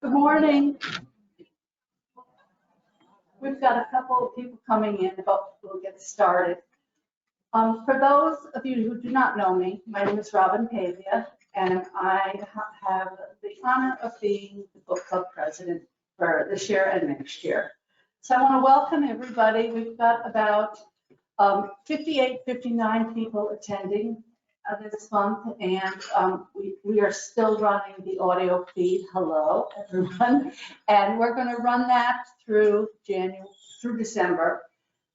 Good morning. We've got a couple of people coming in, but we'll get started. For those of you who do not know me, my name is Robin Pavia, and I have the honor of being the book club president for this year and next year. So I want to welcome everybody. We've got about 58, 59 people attending this month, and we are still running the audio feed. Hello, everyone. And we're going to run that through December.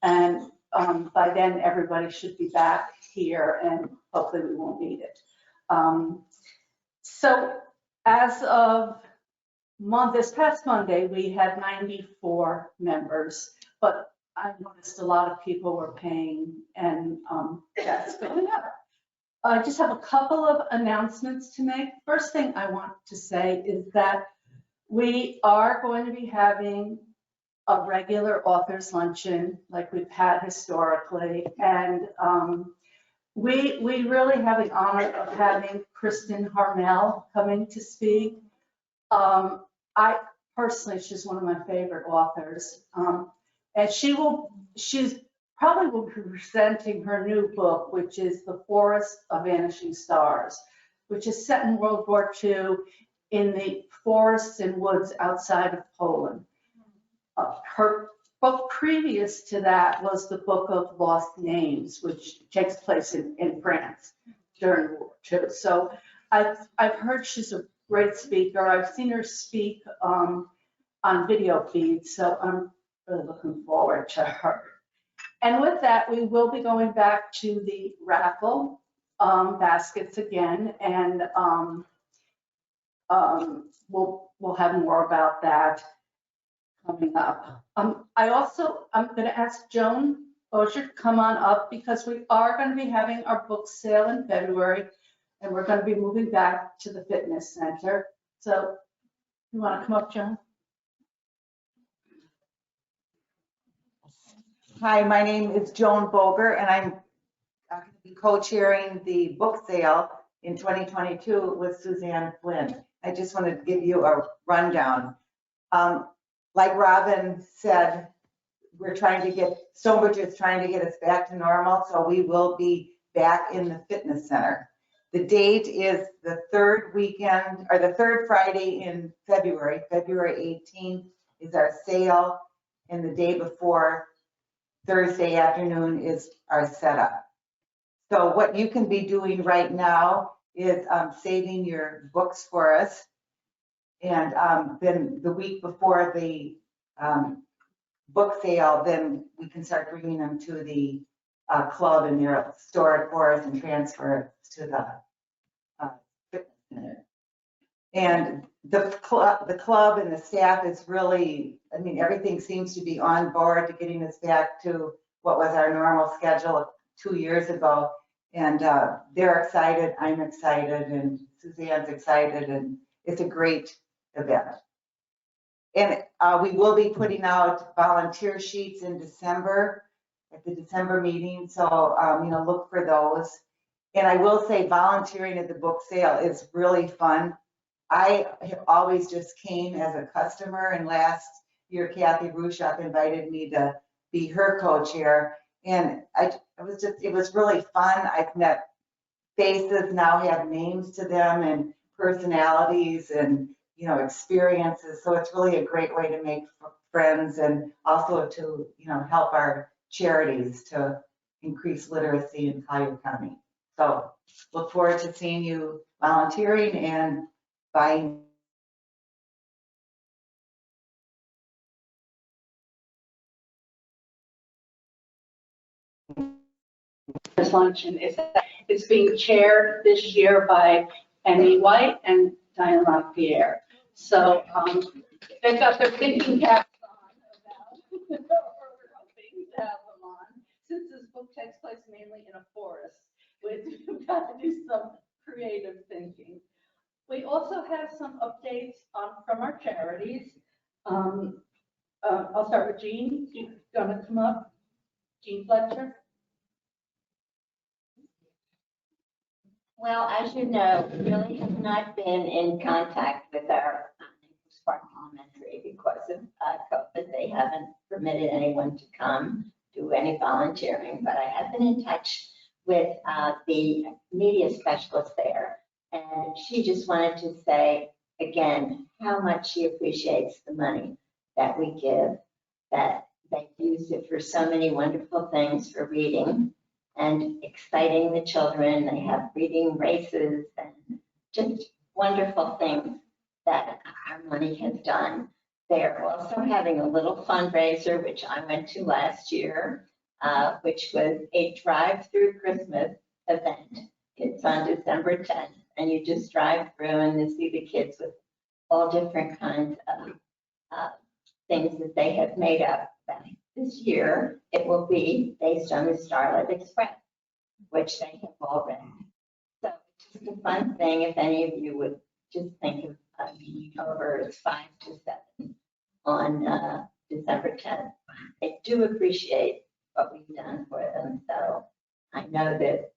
And by then, everybody should be back here, and hopefully we won't need it. So as of this past Monday, we had 94 members, but I noticed a lot of people were paying, and that's going up. I just have a couple of announcements to make. First thing I want to say is that we are going to be having a regular authors luncheon like we've had historically, and we really have the honor of having Kristen Harmel coming to speak. I personally, she's one of my favorite authors, and she's probably will be presenting her new book, which is The Forest of Vanishing Stars, which is set in World War II in the forests and woods outside of Poland. Her book previous to that was the Book of Lost Names, which takes place in France during World War II. So I've heard she's a great speaker. I've seen her speak on video feeds, so I'm really looking forward to her. And with that, we will be going back to the raffle baskets again, and we'll have more about that coming up. I'm going to ask Joan Osher to come on up because we are going to be having our book sale in February, and we're going to be moving back to the fitness center. So you want to come up, Joan? Hi, my name is Joan Boger, and I'm going to be co-chairing the book sale in 2022 with Suzanne Flynn. I just wanted to give you a rundown. Like Robin said, Stonebridge is trying to get us back to normal, so we will be back in the fitness center. The date is the third weekend, or the third Friday in February. February 18th is our sale, and the day before, Thursday afternoon, is our setup. So what you can be doing right now is saving your books for us. And then the week before the book sale, then we can start bringing them to the club, and they'll store it for us and transfer it to the fitness center. And the club and the staff is really, I mean, everything seems to be on board to getting us back to what was our normal schedule 2 years ago. And they're excited, I'm excited, and Suzanne's excited, and it's a great event. And we will be putting out volunteer sheets in December at the December meeting. So, look for those. And I will say volunteering at the book sale is really fun. I have always just came as a customer, and last year Kathy Rushoff invited me to be her co-chair, and it was really fun. I've met faces now, have names to them and personalities and experiences, so it's really a great way to make friends and also to help our charities to increase literacy in Collier County. So look forward to seeing you volunteering and buying. This luncheon it's being chaired this year by Emmy White and Diane LaPierre. So they've got their thinking caps on about, or we're hoping to have them on. Since this book takes place mainly in a forest, we've got to do some creative thinking. We also have some updates from our charities. I'll start with Jean. You're going to come up, Jean Fletcher. Well, as you know, we really have not been in contact with our Spark Elementary because of COVID. They haven't permitted anyone to come do any volunteering, but I have been in touch with the media specialist there. And she just wanted to say, again, how much she appreciates the money that we give, that they've used it for so many wonderful things for reading and exciting the children. They have reading races and just wonderful things that our money has done. They're also having a little fundraiser, which I went to last year, which was a drive-through Christmas event. It's on December 10th, and you just drive through and you see the kids with all different kinds of things that they have made up. This year, it will be based on the Starlight Express, which they have all read. So it's just a fun thing if any of you would just think of over 5 to 7 on December 10th. I do appreciate what we've done for them, so I know that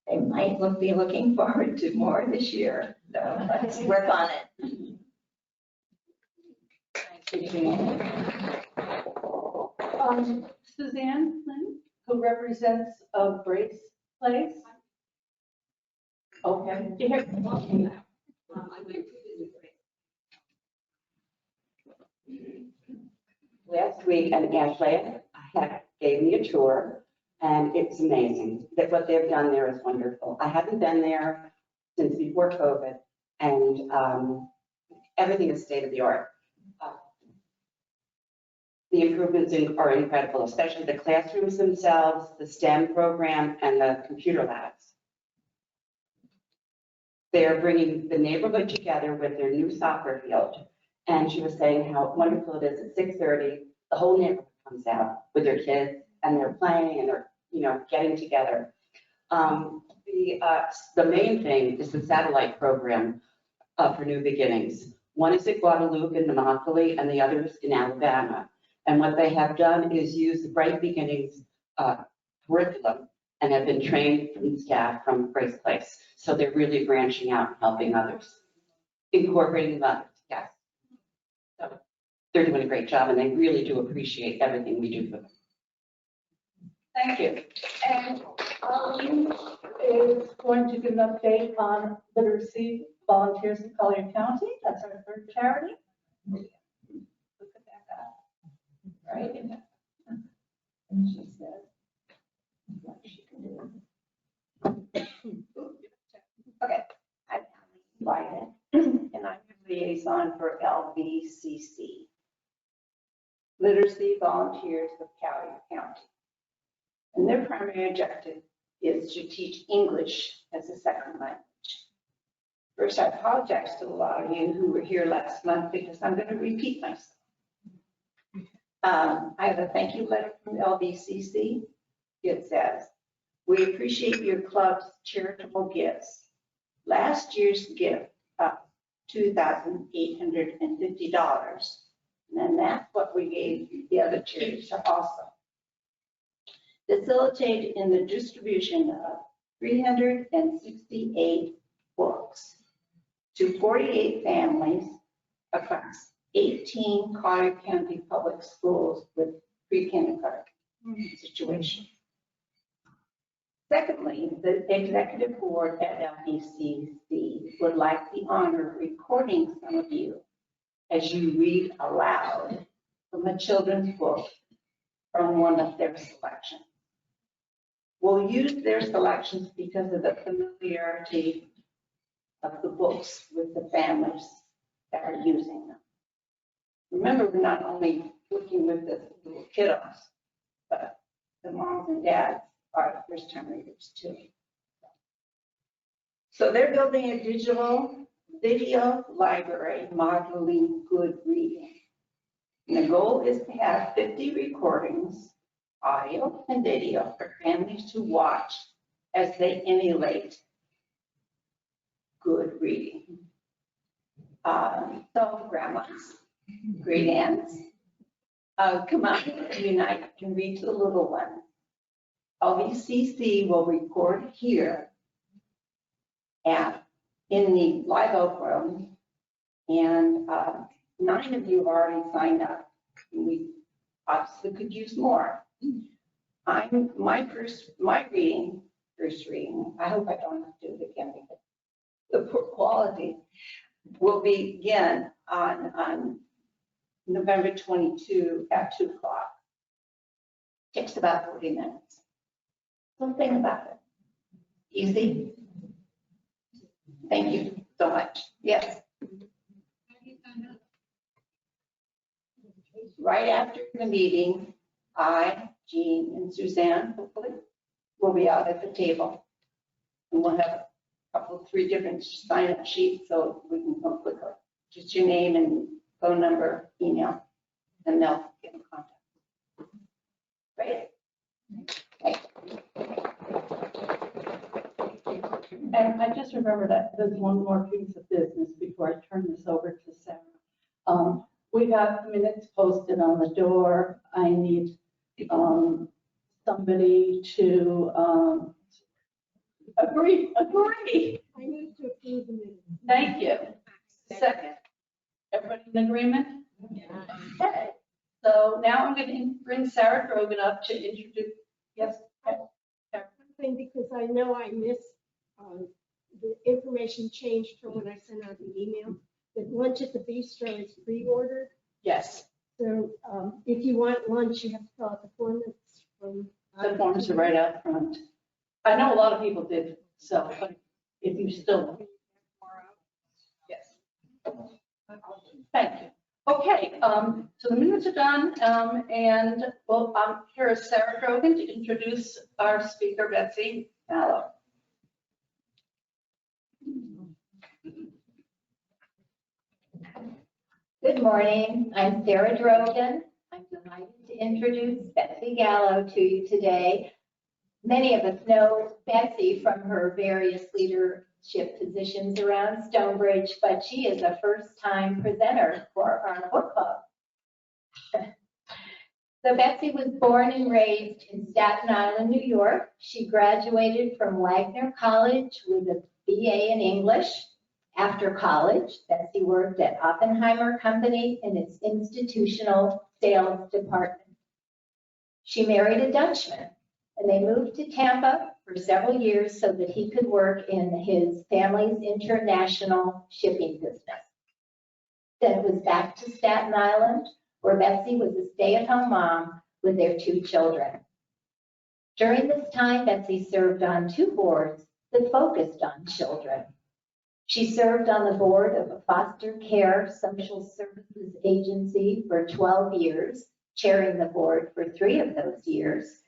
they might be looking forward to more this year. So let's work on it. Thank you, Jean. Suzanne Flynn, who represents Brace Place. Okay. Last week, an athlete gave me a tour, and it's amazing that what they've done there is wonderful. I haven't been there since before COVID, and everything is state of the art. The improvements are incredible, especially the classrooms themselves, the STEM program, and the computer labs. They're bringing the neighborhood together with their new soccer field. And she was saying how wonderful it is at 6:30, the whole neighborhood comes out with their kids and they're playing and they're, getting together. The main thing is the satellite program for New Beginnings. One is at Guadalupe in Immokalee and the other is in Alabama. And what they have done is use the Bright Beginnings curriculum and have been trained from staff from Brace Place. So they're really branching out and helping others, incorporating others, yes. So they're doing a great job and they really do appreciate everything we do for them. Thank you. And Colleen is going to give an update on literacy volunteers in Collier County. That's our third charity. Look at that. Right? And she said, what she can do. Okay, I'm Colleen Biden, and I'm the liaison for LBCC, Literacy Volunteers of Collier County. And their primary objective is to teach English as a second language. First, I apologize to a lot of you who were here last month because I'm going to repeat myself. I have a thank you letter from LBCC. It says, "We appreciate your club's charitable gifts. Last year's gift of $2,850, and then that's what we gave the other charities also. Facilitated in the distribution of 368 books to 48 families across 18 Collier County public schools with pre-kindergarten situation. Secondly, the executive board at LBCC would like the honor of recording some of you as you read aloud from a children's book from one of their selections. We'll use their selections because of the familiarity of the books with the families that are using them. Remember, we're not only working with the little kiddos, but the moms and dads are the first-time readers too. So they're building a digital video library modeling good reading. And the goal is to have 50 recordings, audio and video, for families to watch as they emulate good reading. So grandmas, great aunts, come out and unite and read to the little ones. LBCC will record here in the Live Oak Room. And 9 of you have already signed up. We obviously could use more. My first reading, I hope I don't have to do it again because the poor quality will begin on November 22 at 2 o'clock. Takes about 40 minutes. So think about it. Easy. Thank you so much. Yes. Right after the meeting, I, Jean, and Suzanne, hopefully, will be out at the table. And we'll have a couple, 3 different sign-up sheets so we can come quickly. Just your name and phone number, email, and they'll get in contact. Great. Okay. And I just remember that there's one more piece of business before I turn this over to Sarah. We got minutes posted on the door. I need somebody to agree. I need to approve the minutes. Thank you. Second. Everybody in agreement? Okay. So now I'm going to bring Sarah Drogan up to introduce, yes? One thing, because I know I missed, the information changed from when I sent out the email. The lunch at the bistro is pre-ordered. Yes. So if you want lunch, you have to fill out the form that's from. The forms are right out front. I know a lot of people did, so but if you still. Yes. Thank you. Okay, so the minutes are done, and well, here is Sarah Drogan to introduce our speaker, Betsy Gallo. Good morning, I'm Sarah Drogan. I'm delighted to introduce Betsy Gallo to you today. Many of us know Betsy from her various leadership positions around Stonebridge, but she is a first-time presenter for our book club. So Betsy was born and raised in Staten Island, New York. She graduated from Wagner College with a BA in English. After college, Betsy worked at Oppenheimer Company in its institutional sales department. She married a Dutchman, and they moved to Tampa for several years so that he could work in his family's international shipping business. Then it was back to Staten Island, where Betsy was a stay-at-home mom with their 2 children. During this time, Betsy served on 2 boards that focused on children. She served on the board of a foster care social services agency for 12 years, chairing the board for 3 of those years.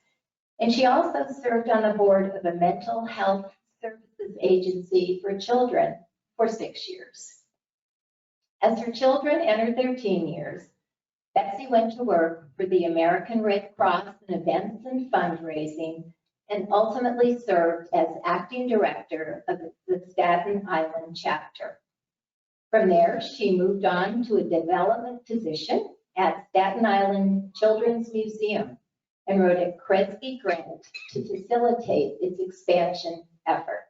And she also served on the board of a mental health services agency for children for 6 years. As her children entered their teen years, Betsy went to work for the American Red Cross in events and fundraising, and ultimately served as acting director of the Staten Island chapter. From there, she moved on to a development position at Staten Island Children's Museum and wrote a Kresge grant to facilitate its expansion effort.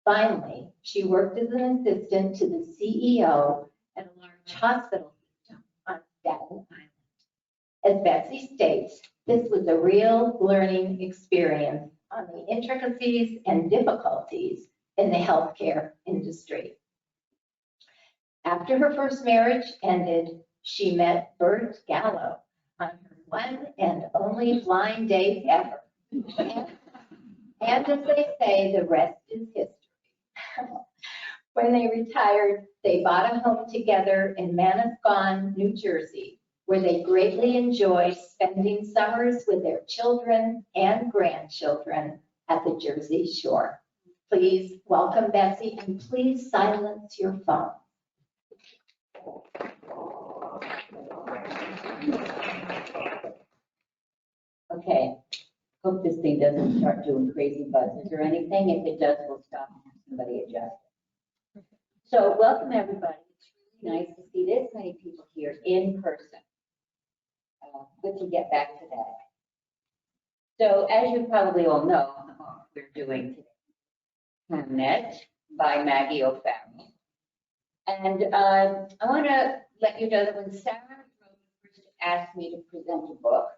Finally, she worked as an assistant to the CEO at a large hospital system on Staten Island. As Betsy states, this was a real learning experience on the intricacies and difficulties in the healthcare industry. After her first marriage ended, she met Bert Gallo on her one and only blind date ever. And as they say, the rest is history. When they retired, they bought a home together in Manasquan, New Jersey, where they greatly enjoy spending summers with their children and grandchildren at the Jersey Shore. Please welcome Betsy, and please silence your phone. Okay, hope this thing doesn't start doing crazy buzzes or anything. If it does, we'll stop and have somebody adjust it. So welcome everybody. It's really nice to see this many people here in person. Good to get back to that. So as you probably all know, we're doing today. Met by Maggie O'Farrell. And I want to let you know that when Sarah first asked me to present a book,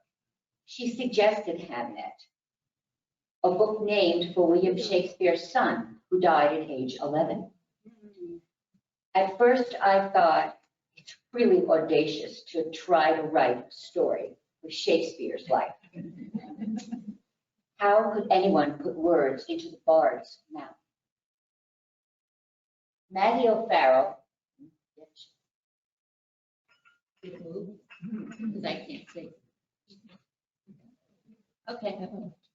she suggested Hamnet, a book named for William Shakespeare's son, who died at age 11. At first, I thought it's really audacious to try to write a story of Shakespeare's life. How could anyone put words into the bard's mouth? Maggie O'Farrell, because I can't see. Okay,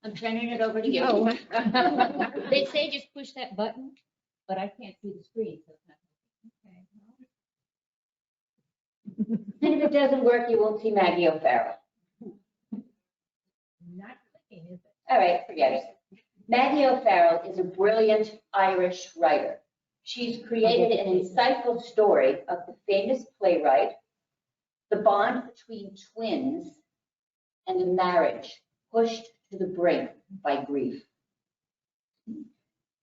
I'm turning it over to you. Oh. They say just push that button, but I can't see the screen. So it's not. And if it doesn't work, you won't see Maggie O'Farrell. Not clicking, is it? All right, forget it. Maggie O'Farrell is a brilliant Irish writer. She's created an insightful story of the famous playwright, the bond between twins, and a marriage pushed to the brink by grief.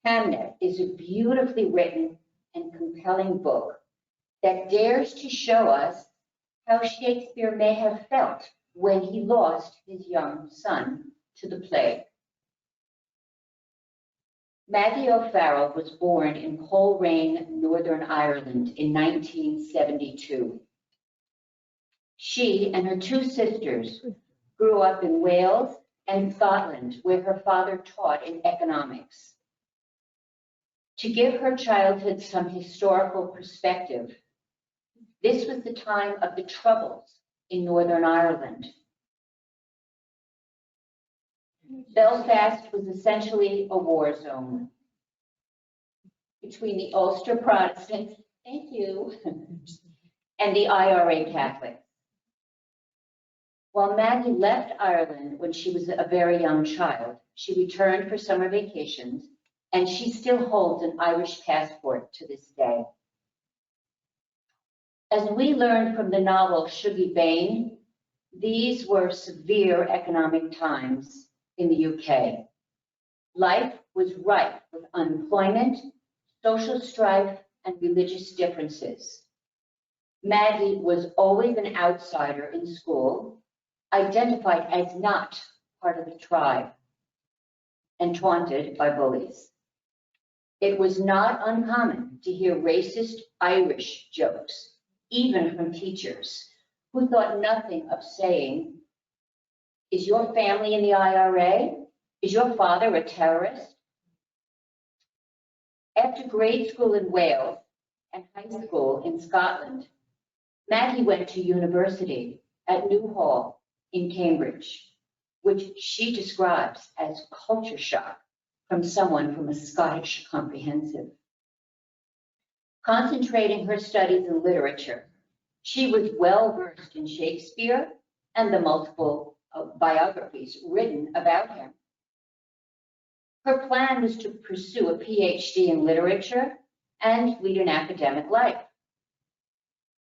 Hamnet is a beautifully written and compelling book that dares to show us how Shakespeare may have felt when he lost his young son to the plague. Maggie O'Farrell was born in Coleraine, Northern Ireland in 1972. She and her two sisters grew up in Wales and Scotland, where her father taught in economics. To give her childhood some historical perspective, this was the time of the Troubles in Northern Ireland. Belfast was essentially a war zone between the Ulster Protestants, thank you, and the IRA Catholics. While Maggie left Ireland when she was a very young child, she returned for summer vacations, and she still holds an Irish passport to this day. As we learned from the novel Shuggie Bain, these were severe economic times in the UK. Life was rife with unemployment, social strife, and religious differences. Maggie was always an outsider in school, identified as not part of the tribe, and taunted by bullies. It was not uncommon to hear racist Irish jokes, even from teachers, who thought nothing of saying, "Is your family in the IRA? Is your father a terrorist?" After grade school in Wales and high school in Scotland, Maggie went to university at Newhall in Cambridge, which she describes as culture shock from someone from a Scottish comprehensive. Concentrating her studies in literature, she was well versed in Shakespeare and the multiple biographies written about him. Her plan was to pursue a PhD in literature and lead an academic life.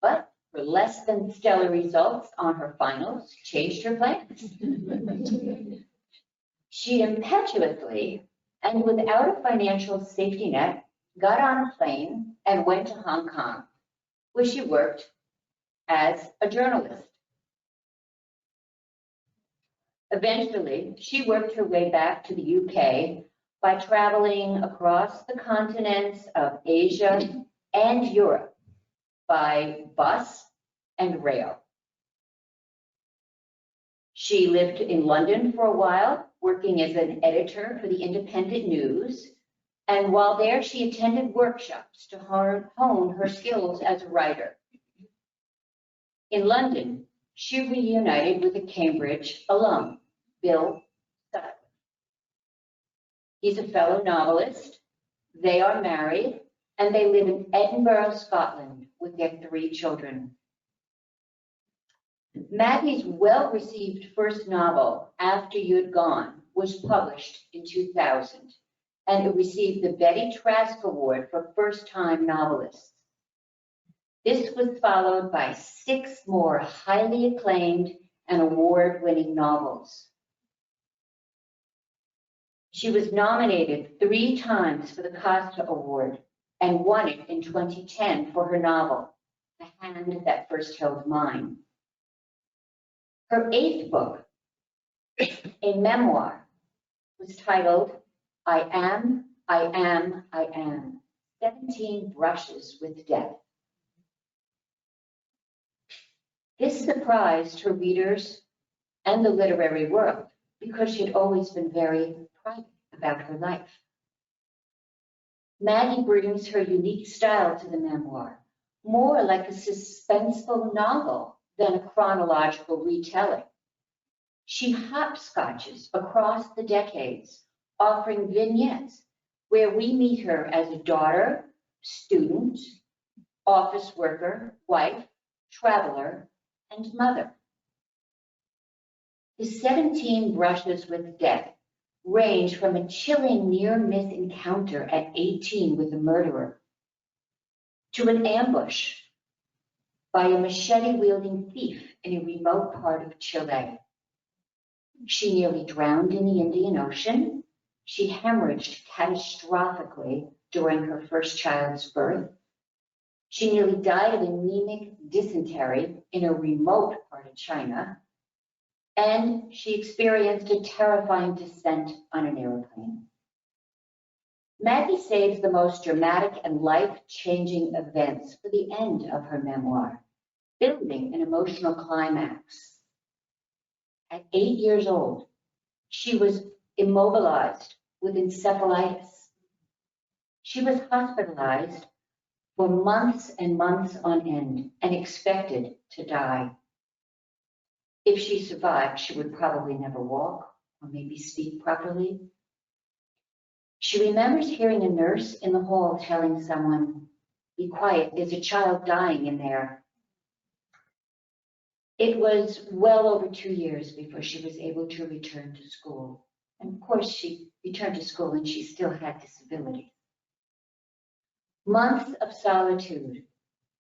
But her less than stellar results on her finals changed her plans. She impetuously and without a financial safety net got on a plane and went to Hong Kong, where she worked as a journalist. Eventually, she worked her way back to the UK by traveling across the continents of Asia and Europe by bus and rail. She lived in London for a while, working as an editor for the Independent News. And while there, she attended workshops to hone her skills as a writer. In London, she reunited with a Cambridge alum, Bill Sutcliffe. He's a fellow novelist. They are married, and they live in Edinburgh, Scotland, with their 3 children. Maggie's well-received first novel, After You'd Gone, was published in 2000, and it received the Betty Trask Award for first-time novelists. This was followed by 6 more highly acclaimed and award-winning novels. She was nominated 3 times for the Costa Award and won it in 2010 for her novel, The Hand That First Held Mine. Her 8th book, a memoir, was titled I Am, 17 Brushes with Death. This surprised her readers and the literary world because she had always been very private about her life. Maggie brings her unique style to the memoir, more like a suspenseful novel than a chronological retelling. She hopscotches across the decades, offering vignettes where we meet her as a daughter, student, office worker, wife, traveler, and mother. The 17 Brushes with Death range from a chilling near-miss encounter at 18 with a murderer to an ambush by a machete-wielding thief in a remote part of Chile. She nearly drowned in the Indian Ocean. She hemorrhaged catastrophically during her first child's birth. She nearly died of anemic dysentery in a remote part of China. And she experienced a terrifying descent on an airplane. Maggie saves the most dramatic and life-changing events for the end of her memoir, building an emotional climax. At 8 years old, she was immobilized with encephalitis. She was hospitalized for months and months on end and expected to die. If she survived, she would probably never walk or maybe speak properly. She remembers hearing a nurse in the hall telling someone, "Be quiet, there's a child dying in there." It was well over 2 years before she was able to return to school. And of course, she returned to school and she still had disability. Months of solitude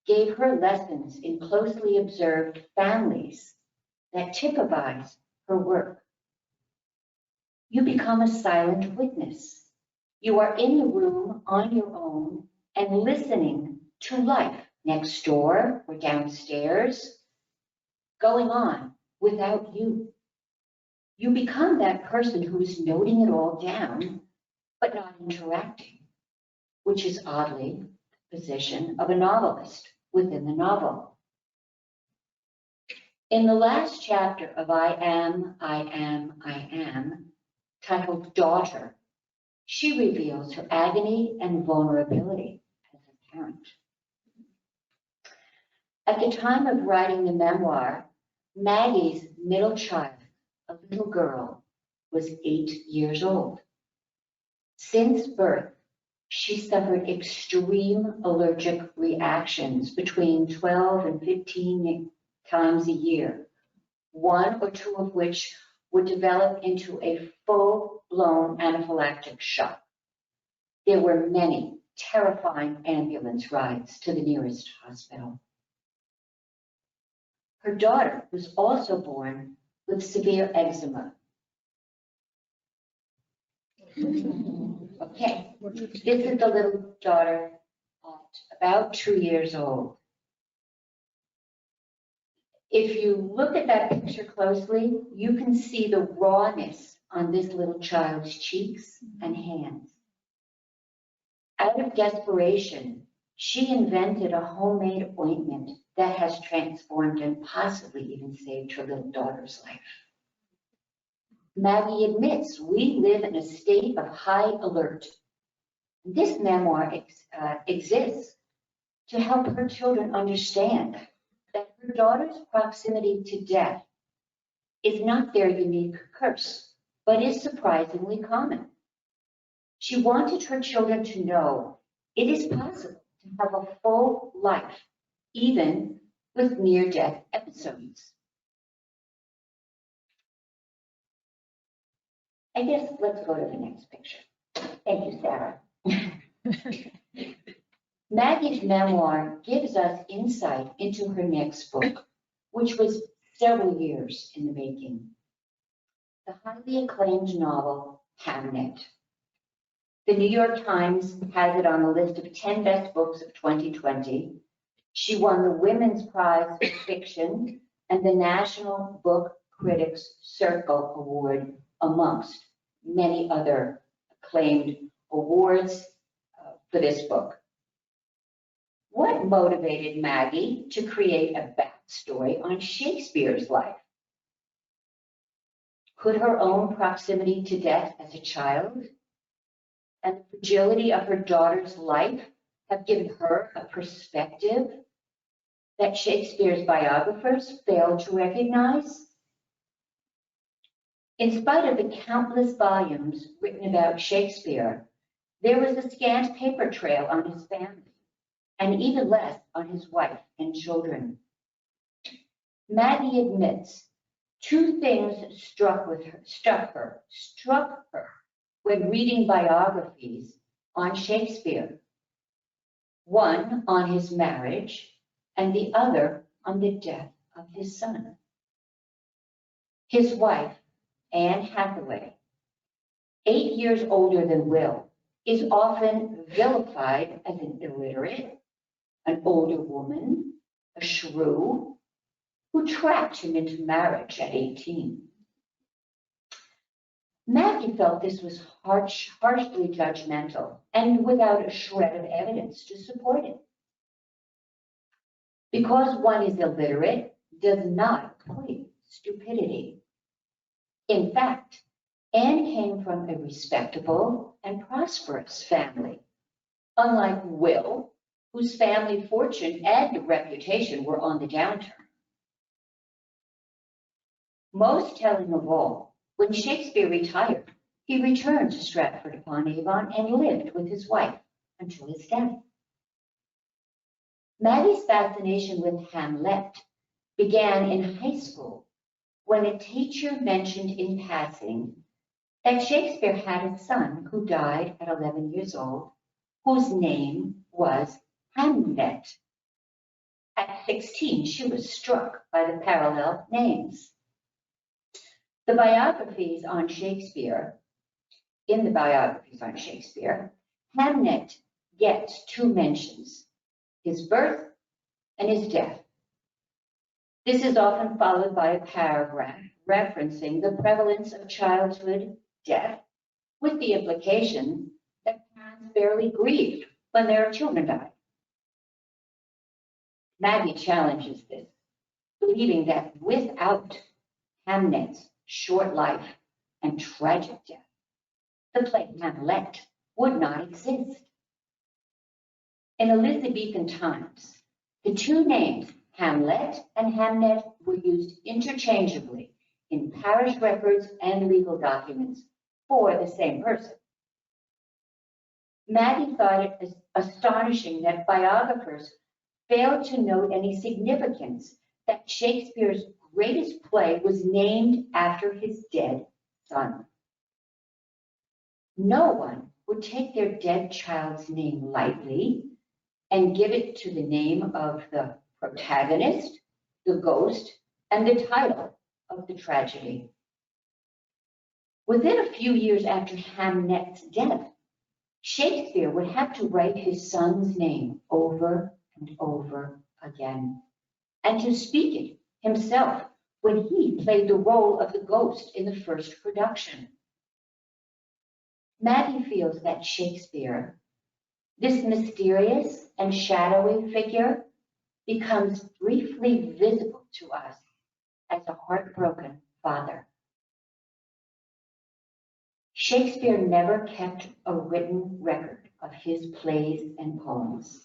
gave her lessons in closely observed families that typifies her work. You become a silent witness. You are in the room on your own and listening to life next door or downstairs going on without you. You become that person who is noting it all down, but not interacting, which is oddly the position of a novelist within the novel. In the last chapter of I Am, titled Daughter, she reveals her agony and vulnerability as a parent. At the time of writing the memoir, Maggie's middle child, a little girl, was 8 years old. Since birth, she suffered extreme allergic reactions between 12 and 15 times a year, 1 or 2 of which would develop into a full-blown anaphylactic shock. There were many terrifying ambulance rides to the nearest hospital. Her daughter was also born with severe eczema. Okay, this is the little daughter at about 2 years old. If you look at that picture closely, you can see the rawness on this little child's cheeks and hands. Out of desperation, she invented a homemade ointment that has transformed and possibly even saved her little daughter's life. Maggie admits we live in a state of high alert. This memoir exists to help her children understand that her daughter's proximity to death is not their unique curse, but is surprisingly common. She wanted her children to know it is possible to have a full life, even with near-death episodes. I guess let's go to the next picture. Thank you, Sarah. Maggie's memoir gives us insight into her next book, which was several years in the making. The highly acclaimed novel, Hamnet. The New York Times has it on the list of 10 best books of 2020. She won the Women's Prize for Fiction and the National Book Critics Circle Award, amongst many other acclaimed awards for this book. What motivated Maggie to create a backstory on Shakespeare's life? Could her own proximity to death as a child and the fragility of her daughter's life have given her a perspective that Shakespeare's biographers failed to recognize? In spite of the countless volumes written about Shakespeare, there was a scant paper trail on his family, and even less on his wife and children. Maggie admits 2 things struck her when reading biographies on Shakespeare. One on his marriage, and the other on the death of his son. His wife, Anne Hathaway, 8 years older than Will, is often vilified as an illiterate, an older woman, a shrew, who trapped him into marriage at 18. Maggie felt this was harshly judgmental and without a shred of evidence to support it. Because one is illiterate does not equate stupidity. In fact, Anne came from a respectable and prosperous family, unlike Will, whose family fortune and reputation were on the downturn. Most telling of all, when Shakespeare retired, he returned to Stratford-upon-Avon and lived with his wife until his death. Maggie's fascination with Hamlet began in high school when a teacher mentioned in passing that Shakespeare had a son who died at 11 years old, whose name was Hamnet. At 16, she was struck by the parallel names. In the biographies on Shakespeare, Hamnet gets 2 mentions, his birth and his death. This is often followed by a paragraph referencing the prevalence of childhood death, with the implication that parents barely grieved when their children died. Maggie challenges this, believing that without Hamnet's short life and tragic death, the play Hamlet would not exist. In Elizabethan times, the 2 names Hamlet and Hamnet were used interchangeably in parish records and legal documents for the same person. Maggie thought it astonishing that biographers failed to note any significance that Shakespeare's greatest play was named after his dead son. No one would take their dead child's name lightly and give it to the name of the protagonist, the ghost, and the title of the tragedy. Within a few years after Hamnet's death, Shakespeare would have to write his son's name over and over again, and to speak it himself when he played the role of the ghost in the first production. Maggie feels that Shakespeare, this mysterious and shadowy figure, becomes briefly visible to us as a heartbroken father. Shakespeare never kept a written record of his plays and poems.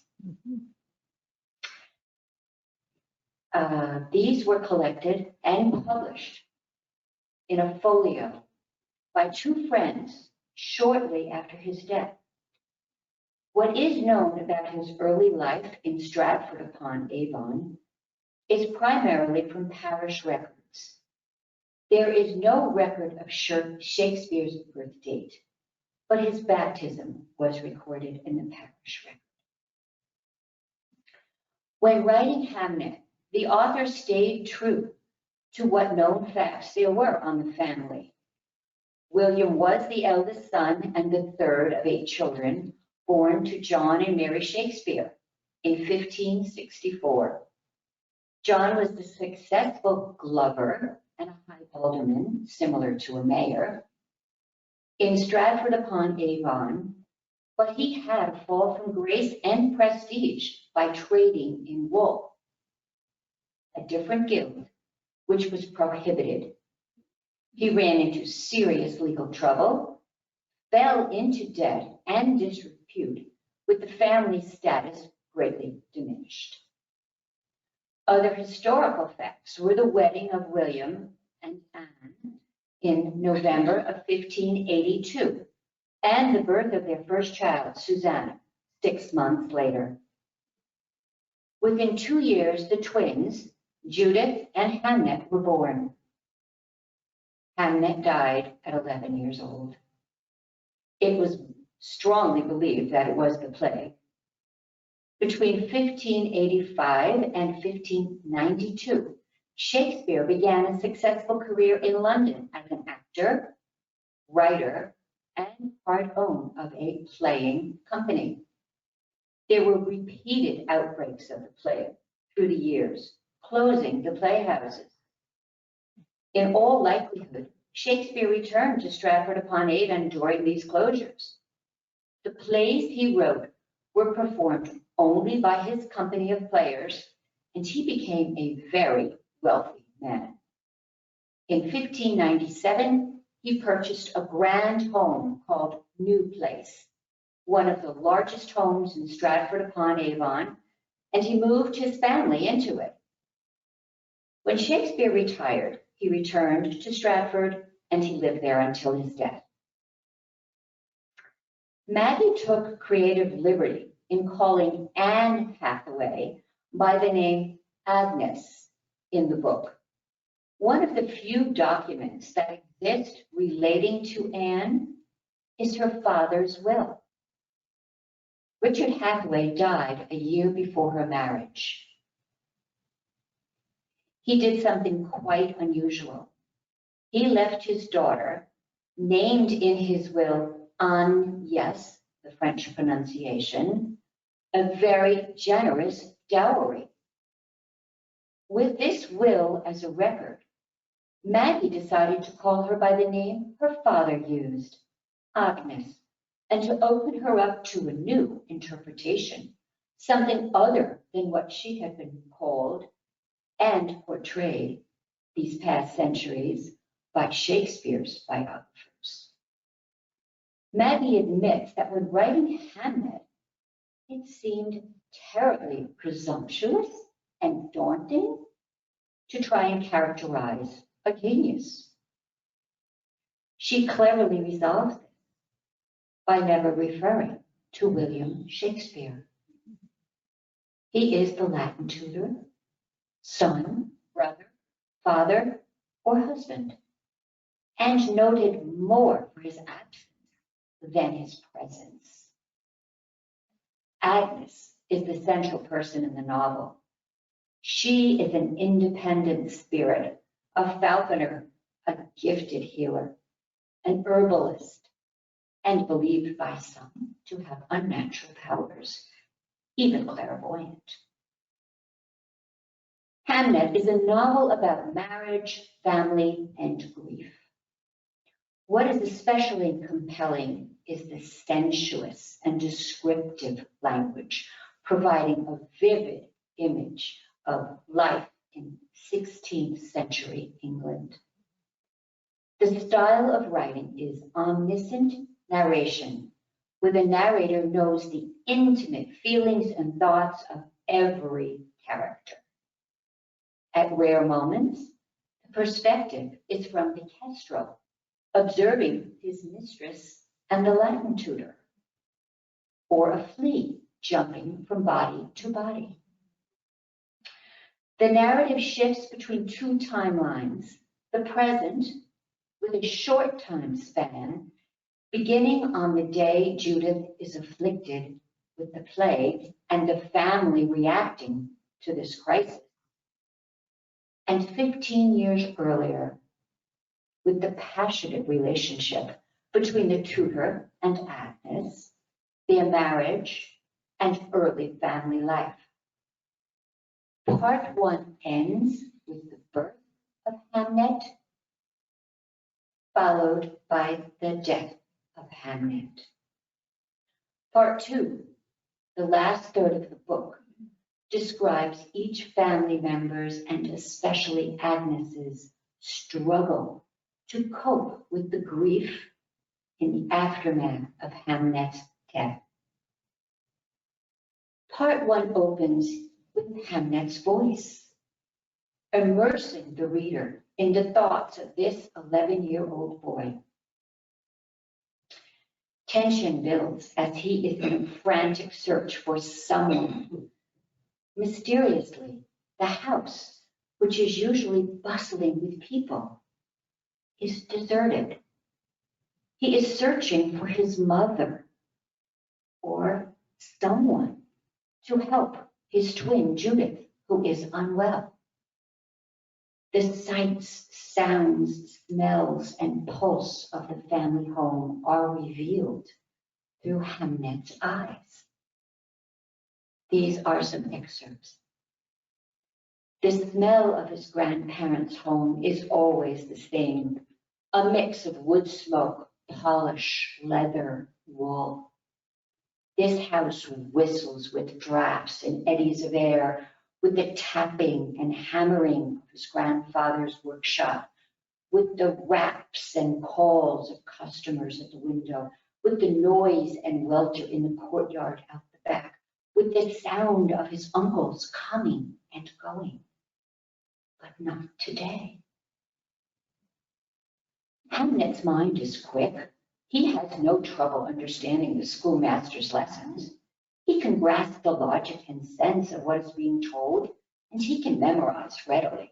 These were collected and published in a folio by 2 friends shortly after his death. What is known about his early life in Stratford-upon-Avon is primarily from parish records. There is no record of Shakespeare's birth date, but his baptism was recorded in the parish record. When writing Hamnet, the author stayed true to what known facts there were on the family. William was the eldest son and the third of 8 children born to John and Mary Shakespeare in 1564. John was the successful glover and a high alderman, similar to a mayor, in Stratford-upon-Avon, but he had a fall from grace and prestige by trading in wool, a different guild, which was prohibited. He ran into serious legal trouble, fell into debt and disrepute, with the family status greatly diminished. Other historical facts were the wedding of William and Anne in November of 1582, and the birth of their first child, Susanna, 6 months later. Within 2 years, the twins, Judith and Hamnet, were born. Hamnet died at 11 years old. It was strongly believed that it was the plague. Between 1585 and 1592, Shakespeare began a successful career in London as an actor, writer, and part owner of a playing company. There were repeated outbreaks of the plague through the years, closing the playhouses. In all likelihood, Shakespeare returned to Stratford-upon-Avon during these closures. The plays he wrote were performed only by his company of players, and he became a very wealthy man. In 1597, he purchased a grand home called New Place, one of the largest homes in Stratford-upon-Avon, and he moved his family into it. When Shakespeare retired, he returned to Stratford and he lived there until his death. Maggie took creative liberty in calling Anne Hathaway by the name Agnes in the book. One of the few documents that exist relating to Anne is her father's will. Richard Hathaway died a year before her marriage. He did something quite unusual. He left his daughter, named in his will Agnès, the French pronunciation, a very generous dowry. With this will as a record, Maggie decided to call her by the name her father used, Agnes, and to open her up to a new interpretation, something other than what she had been called and portrayed these past centuries by Shakespeare's biographers. Maggie admits that when writing Hamlet, it seemed terribly presumptuous and daunting to try and characterize a genius. She cleverly resolves this by never referring to William Shakespeare. He is the Latin tutor, son, brother, father, or husband, and noted more for his absence than his presence. Agnes is the central person in the novel. She is an independent spirit, a falconer, a gifted healer, an herbalist, and believed by some to have unnatural powers, even clairvoyant. Hamnet is a novel about marriage, family, and grief. What is especially compelling is the sensuous and descriptive language, providing a vivid image of life in 16th century England. The style of writing is omniscient narration, where the narrator knows the intimate feelings and thoughts of every character. At rare moments, the perspective is from the kestrel, observing his mistress and the Latin tutor, or a flea jumping from body to body. The narrative shifts between 2 timelines, the present, with a short time span, beginning on the day Judith is afflicted with the plague and the family reacting to this crisis, and 15 years earlier, with the passionate relationship between the tutor and Agnes, their marriage, and early family life. Part 1 ends with the birth of Hamnet, followed by the death of Hamnet. Part 2, the last third of the book, describes each family member's and especially Agnes's struggle to cope with the grief in the aftermath of Hamnet's death. Part 1 opens with Hamnet's voice, immersing the reader in the thoughts of this 11-year-old boy. Tension builds as he is in a frantic search for someone. Mysteriously, the house, which is usually bustling with people, is deserted. He is searching for his mother or someone to help his twin Judith, who is unwell. The sights, sounds, smells, and pulse of the family home are revealed through Hamnet's eyes. These are some excerpts. The smell of his grandparents' home is always the same, a mix of wood smoke, polish, leather, wool. This house whistles with drafts and eddies of air, with the tapping and hammering of his grandfather's workshop, with the raps and calls of customers at the window, with the noise and welter in the courtyard out the back, with the sound of his uncles coming and going. But not today. Hamnet's mind is quick. He has no trouble understanding the schoolmaster's lessons. He can grasp the logic and sense of what is being told, and he can memorize readily.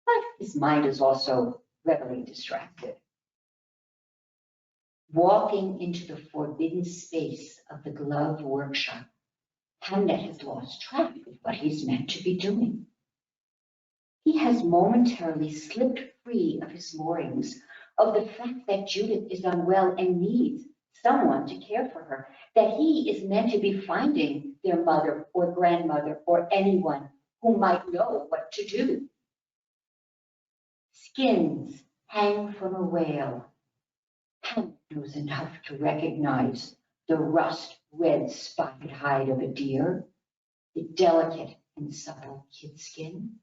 But his mind is also readily distracted. Walking into the forbidden space of the glove workshop, Hamnet has lost track of what he's meant to be doing. He has momentarily slipped free of his moorings, of the fact that Judith is unwell and needs someone to care for her, that he is meant to be finding their mother or grandmother or anyone who might know what to do. Skins hang from a whale. Hamnet knows enough to recognize the rust-red spotted hide of a deer, the delicate and supple kid skin,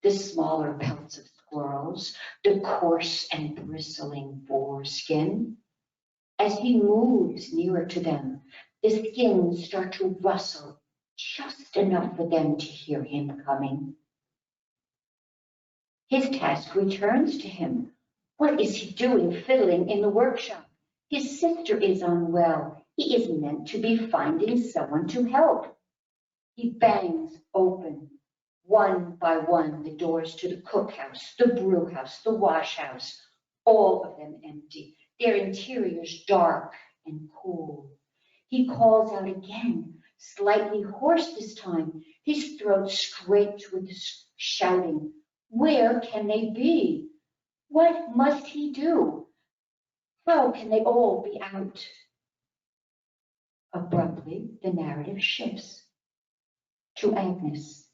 the smaller pelts of squirrels, the coarse and bristling boar skin. As he moves nearer to them, the skins start to rustle just enough for them to hear him coming. His task returns to him. What is he doing fiddling in the workshop? His sister is unwell. He is meant to be finding someone to help. He bangs open, one by one, the doors to the cookhouse, the brewhouse, the washhouse, all of them empty, their interiors dark and cool. He calls out again, slightly hoarse this time, his throat scraped with the shouting. Where can they be? What must he do? How can they all be out? Abruptly, the narrative shifts to Agnes.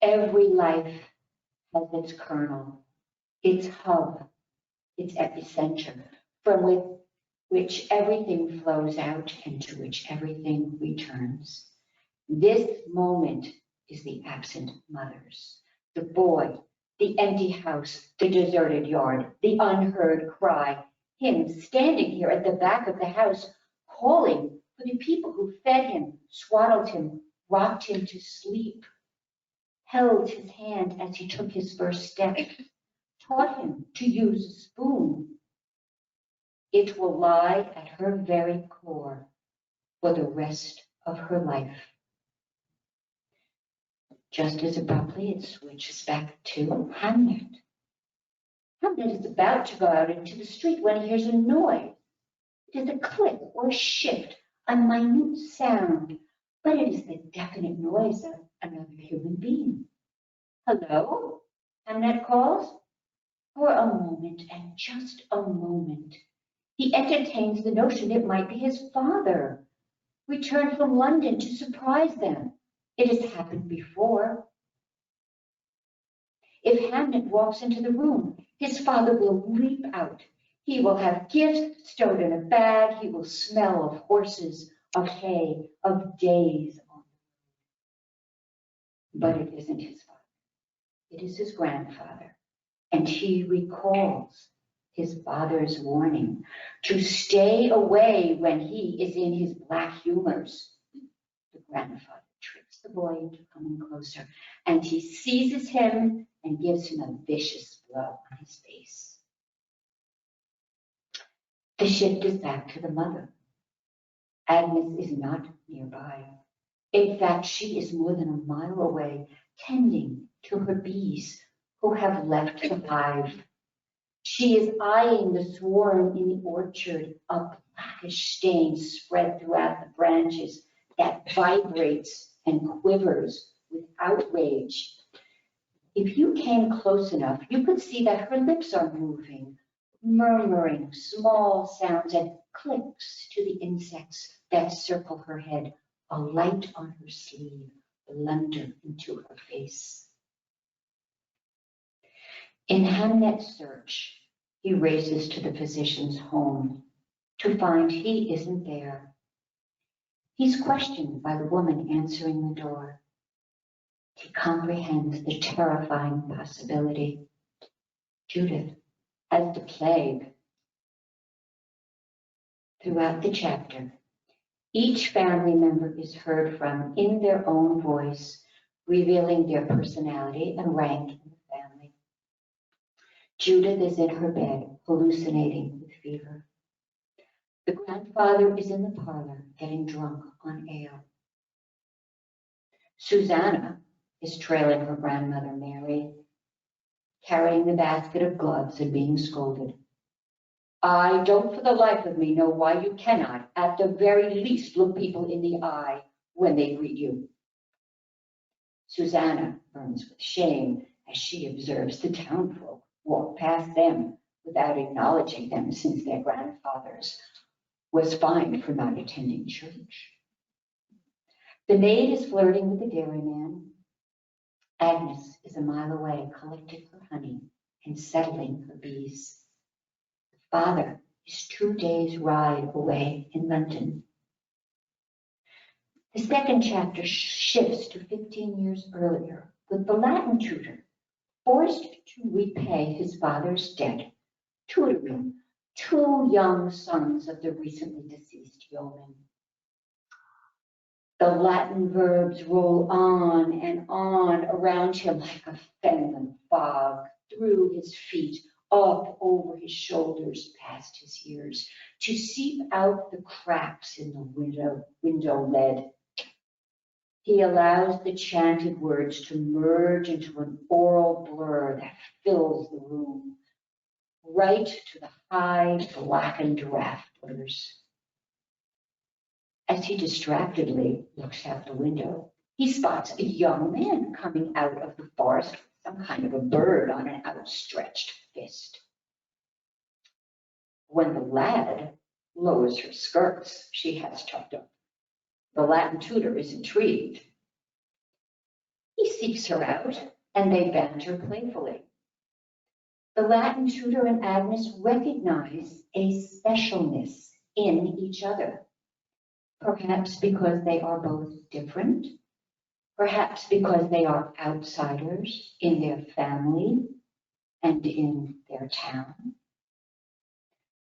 Every life has its kernel, its hub, its epicenter, from which everything flows out and to which everything returns. This moment is the absent mother's, the boy, the empty house, the deserted yard, the unheard cry, him standing here at the back of the house, calling for the people who fed him, swaddled him, rocked him to sleep, held his hand as he took his first step, taught him to use a spoon. It will lie at her very core for the rest of her life. Just as abruptly, it switches back to Hamnet. Hamnet is about to go out into the street when he hears a noise. It is a click or a shift, a minute sound, but it is the definite noise of another human being. Hello? Hamnet calls. For a moment, and just a moment, he entertains the notion it might be his father, returned from London to surprise them. It has happened before. If Hamnet walks into the room, his father will leap out. He will have gifts stowed in a bag. He will smell of horses, of hay, of days on. But it isn't his father. It is his grandfather. And he recalls his father's warning to stay away when he is in his black humors. The grandfather tricks the boy into coming closer, and he seizes him and gives him a vicious blow on his face. The shift is back to the mother. Agnes is not nearby. In fact, she is more than a mile away, tending to her bees who have left the hive. She is eyeing the swarm in the orchard, a blackish stain spread throughout the branches that vibrates and quivers with outrage. If you came close enough, you could see that her lips are moving, murmuring small sounds and clicks to the insects that circle her head, a light on her sleeve, blunder into her face. In Hamnet's search, he races to the physician's home to find he isn't there. He's questioned by the woman answering the door. He comprehends the terrifying possibility. Judith has the plague. Throughout the chapter, each family member is heard from in their own voice, revealing their personality and rank in the family. Judith is in her bed, hallucinating with fever. The grandfather is in the parlor, getting drunk on ale. Susanna is trailing her grandmother, Mary, carrying the basket of gloves and being scolded. I don't for the life of me know why you cannot, at the very least, look people in the eye when they greet you. Susanna burns with shame as she observes the townfolk walk past them without acknowledging them, since their grandfathers was fined for not attending church. The maid is flirting with the dairyman. Agnes is a mile away, collecting her honey and settling her bees. The father is 2 days' ride away in London. The second chapter shifts to 15 years earlier, with the Latin tutor forced to repay his father's debt, tutoring 2 young sons of the recently deceased yeoman. The Latin verbs roll on and on around him like a feminine fog, through his feet, up over his shoulders, past his ears, to seep out the cracks in the window lead. He allows the chanted words to merge into an oral blur that fills the room, right to the high, blackened rafters. As he distractedly looks out the window, he spots a young man coming out of the forest with some kind of a bird on an outstretched fist. When the lad lowers her skirts she has tucked up, the Latin tutor is intrigued. He seeks her out, and they banter playfully. The Latin tutor and Agnes recognize a specialness in each other. Perhaps because they are both different, perhaps because they are outsiders in their family and in their town.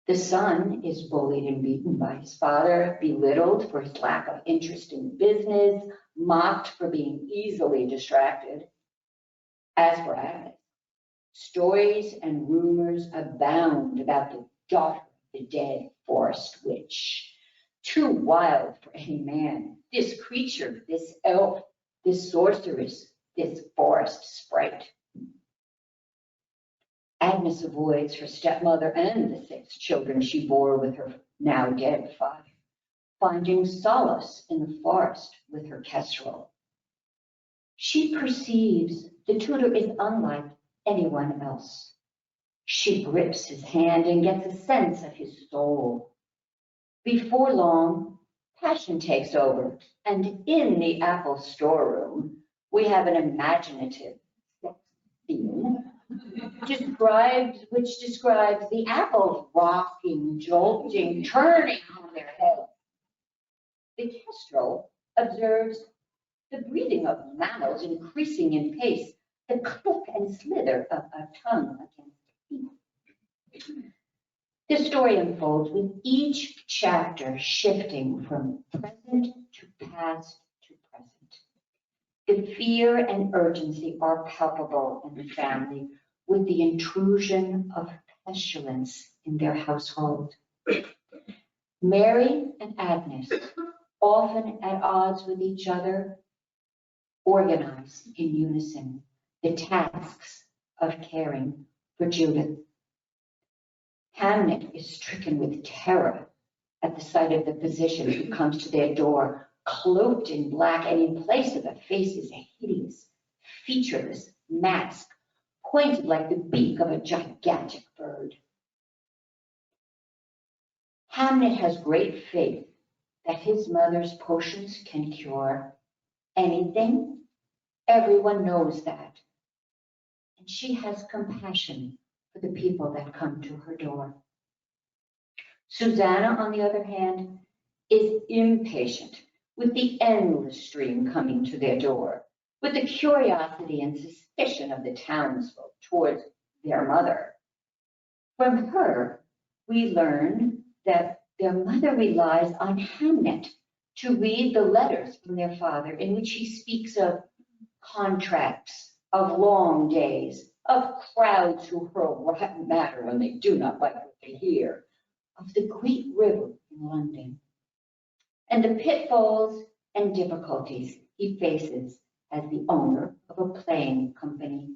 The son is bullied and beaten by his father, belittled for his lack of interest in business, mocked for being easily distracted. As for Agnes, stories and rumors abound about the daughter of the dead forest witch. Too wild for any man, this creature, this elf, this sorceress, this forest sprite. Agnes avoids her stepmother and the 6 children she bore with her now dead father, finding solace in the forest with her kestrel. She perceives the tutor is unlike anyone else. She grips his hand and gets a sense of his soul. Before long, passion takes over, and in the apple storeroom, we have an imaginative sex scene which describes the apples rocking, jolting, turning on their heads. The kestrel observes the breathing of mammals increasing in pace, the click and slither of a tongue against teeth. The story unfolds with each chapter shifting from present to past to present. The fear and urgency are palpable in the family with the intrusion of pestilence in their household. Mary and Agnes, often at odds with each other, organize in unison the tasks of caring for Judith. Hamnet is stricken with terror at the sight of the physician who comes to their door, cloaked in black, and in place of a face is a hideous, featureless mask, pointed like the beak of a gigantic bird. Hamnet has great faith that his mother's potions can cure anything. Everyone knows that. And she has compassion for the people that come to her door. Susanna, on the other hand, is impatient with the endless stream coming to their door, with the curiosity and suspicion of the townsfolk towards their mother. From her, we learn that their mother relies on Hamnet to read the letters from their father in which he speaks of contracts, of long days, of crowds who hurl rotten matter when they do not like what they hear, of the great river in London, and the pitfalls and difficulties he faces as the owner of a playing company.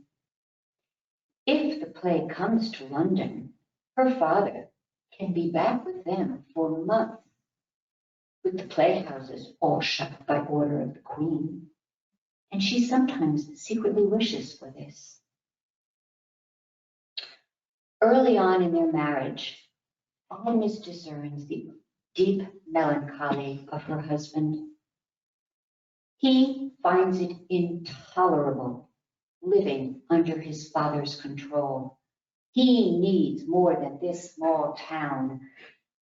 If the play comes to London, her father can be back with them for months, with the playhouses all shut by order of the Queen, and she sometimes secretly wishes for this. Early on in their marriage, Agnes discerns the deep melancholy of her husband. He finds it intolerable living under his father's control. He needs more than this small town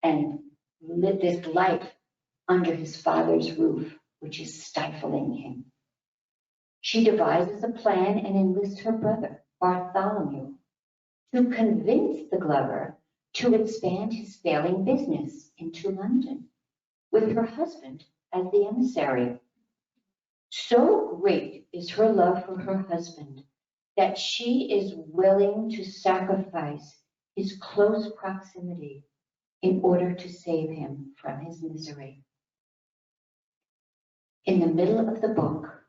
and live this life under his father's roof, which is stifling him. She devises a plan and enlists her brother, Bartholomew, to convince the Glover to expand his failing business into London, with her husband as the emissary. So great is her love for her husband that she is willing to sacrifice his close proximity in order to save him from his misery. In the middle of the book,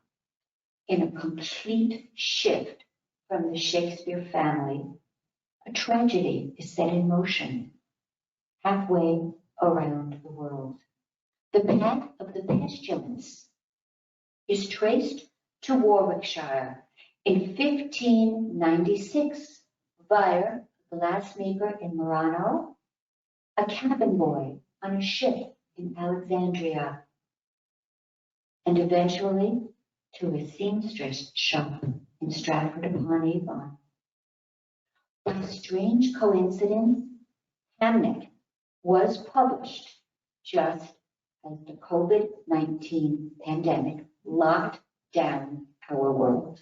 in a complete shift from the Shakespeare family, a tragedy is set in motion halfway around the world. The path of the pestilence is traced to Warwickshire in 1596 via a glassmaker in Murano, a cabin boy on a ship in Alexandria, and eventually to a seamstress shop in Stratford-upon-Avon. By strange coincidence, Hamnet was published just as the COVID-19 pandemic locked down our world.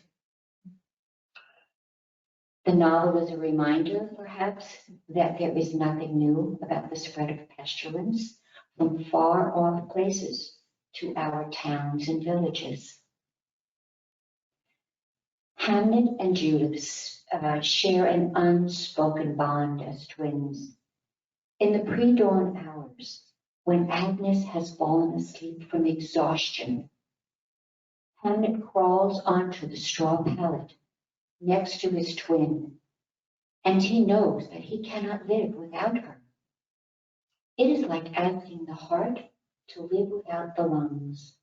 The novel is a reminder, perhaps, that there is nothing new about the spread of pestilence from far off places to our towns and villages. Hamnet and Judith share an unspoken bond as twins. In the pre-dawn hours, when Agnes has fallen asleep from exhaustion, Hamnet crawls onto the straw pallet next to his twin, and he knows that he cannot live without her. It is like asking the heart to live without the lungs.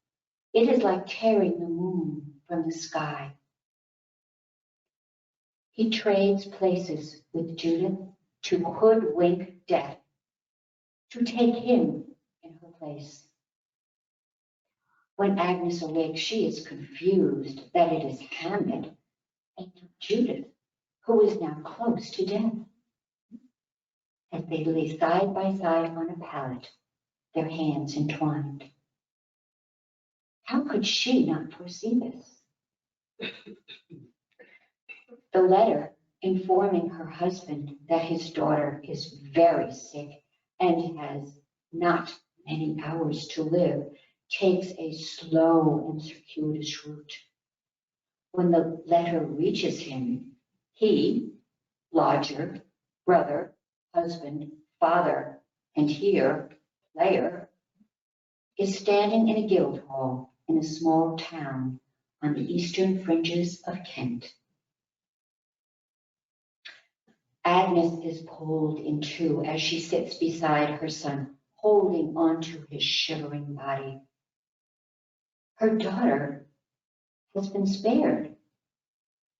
It is like tearing the moon from the sky. He trades places with Judith to hoodwink death, to take him in her place. When Agnes awakes, she is confused that it is Hamlet and not Judith, who is now close to death. As they lay side by side on a pallet, their hands entwined. How could she not foresee this? The letter informing her husband that his daughter is very sick and has not many hours to live takes a slow and circuitous route. When the letter reaches him, he, lodger, brother, husband, father, and here, player, is standing in a guild hall in a small town on the eastern fringes of Kent. Agnes is pulled in two as she sits beside her son, holding onto his shivering body. Her daughter has been spared.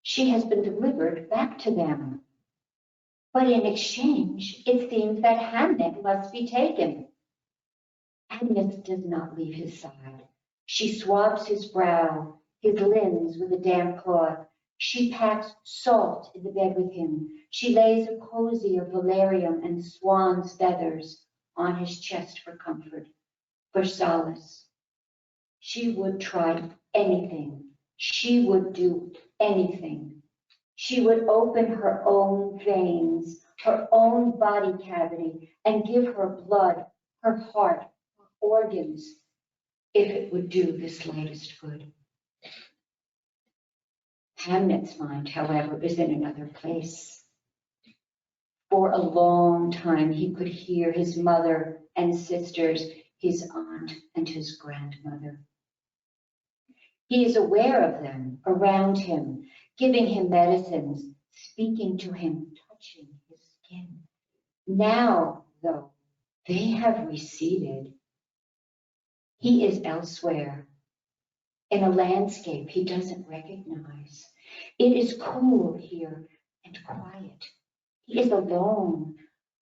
She has been delivered back to them. But in exchange, it seems that Hamnet must be taken. Agnes does not leave his side. She swabs his brow, his limbs with a damp cloth. She packs salt in the bed with him. She lays a cozy of valerian and swan's feathers on his chest for comfort, for solace. She would try anything. She would do anything. She would open her own veins, her own body cavity, and give her blood, her heart, her organs, if it would do the slightest good. Hamnet's mind, however, is in another place. For a long time, he could hear his mother and sisters, his aunt and his grandmother. He is aware of them around him, giving him medicines, speaking to him, touching his skin. Now, though, they have receded. He is elsewhere, in a landscape he doesn't recognize. It is cool here and quiet. He is alone.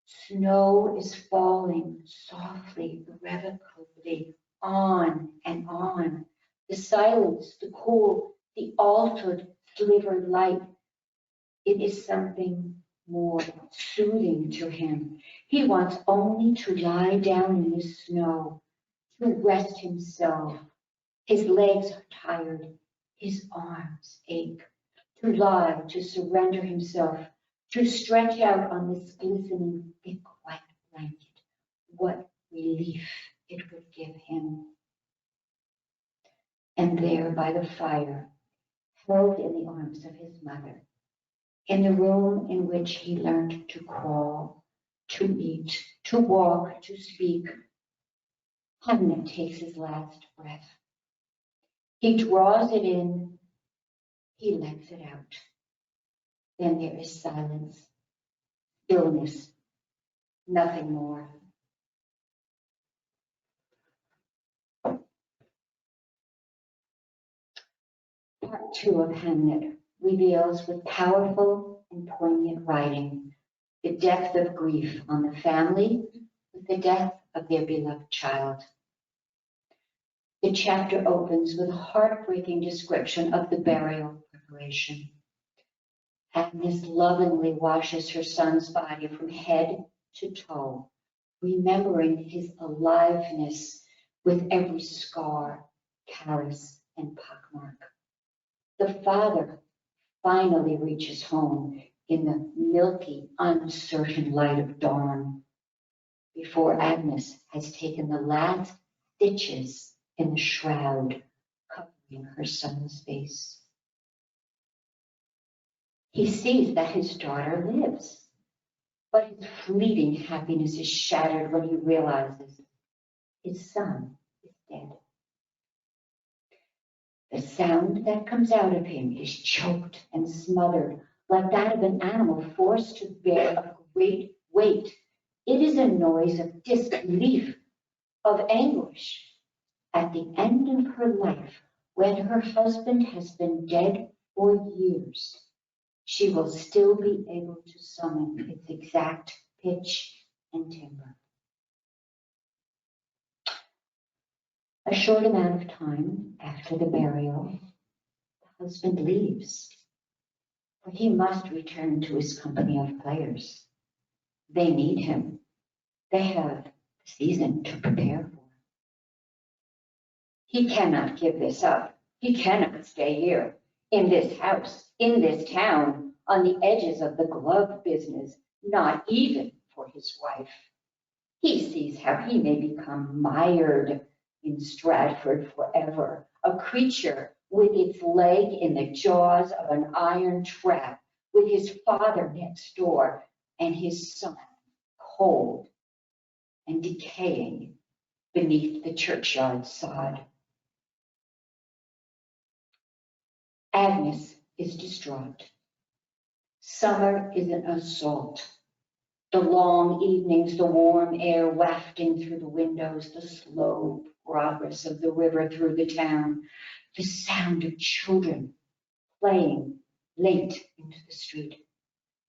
Snow is falling softly, irrevocably, on and on. The silence, the cool, the altered, slivered light. It is something more soothing to him. He wants only to lie down in the snow, to rest himself. His legs are tired, his arms ache. To lie, to surrender himself, to stretch out on this glistening, thick white blanket. What relief it would give him. And there by the fire, held in the arms of his mother, in the room in which he learned to crawl, to eat, to walk, to speak, Hamnet takes his last breath. He draws it in, he lets it out. Then there is silence, stillness, nothing more. Part 2 of Hamnet reveals with powerful and poignant writing the depth of grief on the family with the death of their beloved child. The chapter opens with a heartbreaking description of the burial preparation. Agnes lovingly washes her son's body from head to toe, remembering his aliveness with every scar, callus, and pockmark. The father finally reaches home in the milky, uncertain light of dawn, before Agnes has taken the last stitches in the shroud covering her son's face. He sees that his daughter lives, but his fleeting happiness is shattered when he realizes his son is dead. The sound that comes out of him is choked and smothered, like that of an animal forced to bear a great weight. It is a noise of disbelief, of anguish. At the end of her life, when her husband has been dead for years, she will still be able to summon its exact pitch and timbre. A short amount of time after the burial, the husband leaves, for he must return to his company of players. They need him. They have the season to prepare for. He cannot give this up. He cannot stay here, in this house, in this town, on the edges of the glove business, not even for his wife. He sees how he may become mired in Stratford forever, a creature with its leg in the jaws of an iron trap, with his father next door and his son cold and decaying beneath the churchyard sod. Agnes is distraught. Summer is an assault. The long evenings, the warm air wafting through the windows, the slow progress of the river through the town, the sound of children playing late into the street,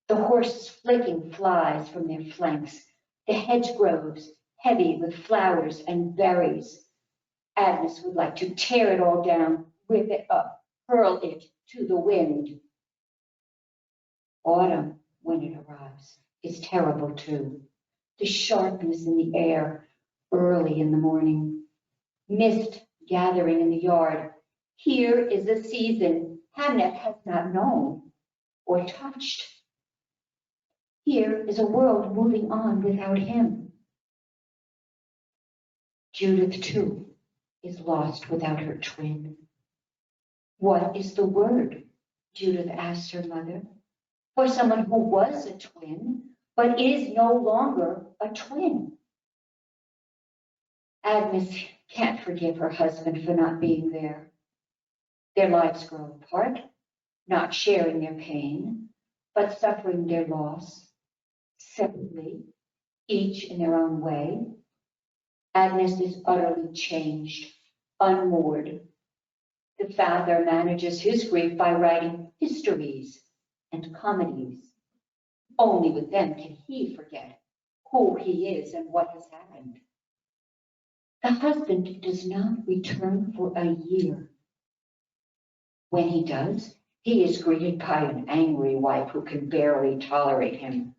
the horses flicking flies from their flanks, the hedgerows heavy with flowers and berries. Agnes would like to tear it all down, rip it up, hurl it to the wind. Autumn, when it arrives, is terrible too. The sharpness in the air early in the morning, mist gathering in the yard. Here is a season Hamnet has not known or touched. Here is a world moving on without him. Judith, too, is lost without her twin. What is the word? Judith asks her mother. For someone who was a twin, but is no longer a twin. Agnes can't forgive her husband for not being there. Their lives grow apart, not sharing their pain, but suffering their loss separately, each in their own way. Agnes is utterly changed, unmoored. The father manages his grief by writing histories and comedies. Only with them can he forget who he is and what has happened. The husband does not return for a year. When he does, he is greeted by an angry wife who can barely tolerate him.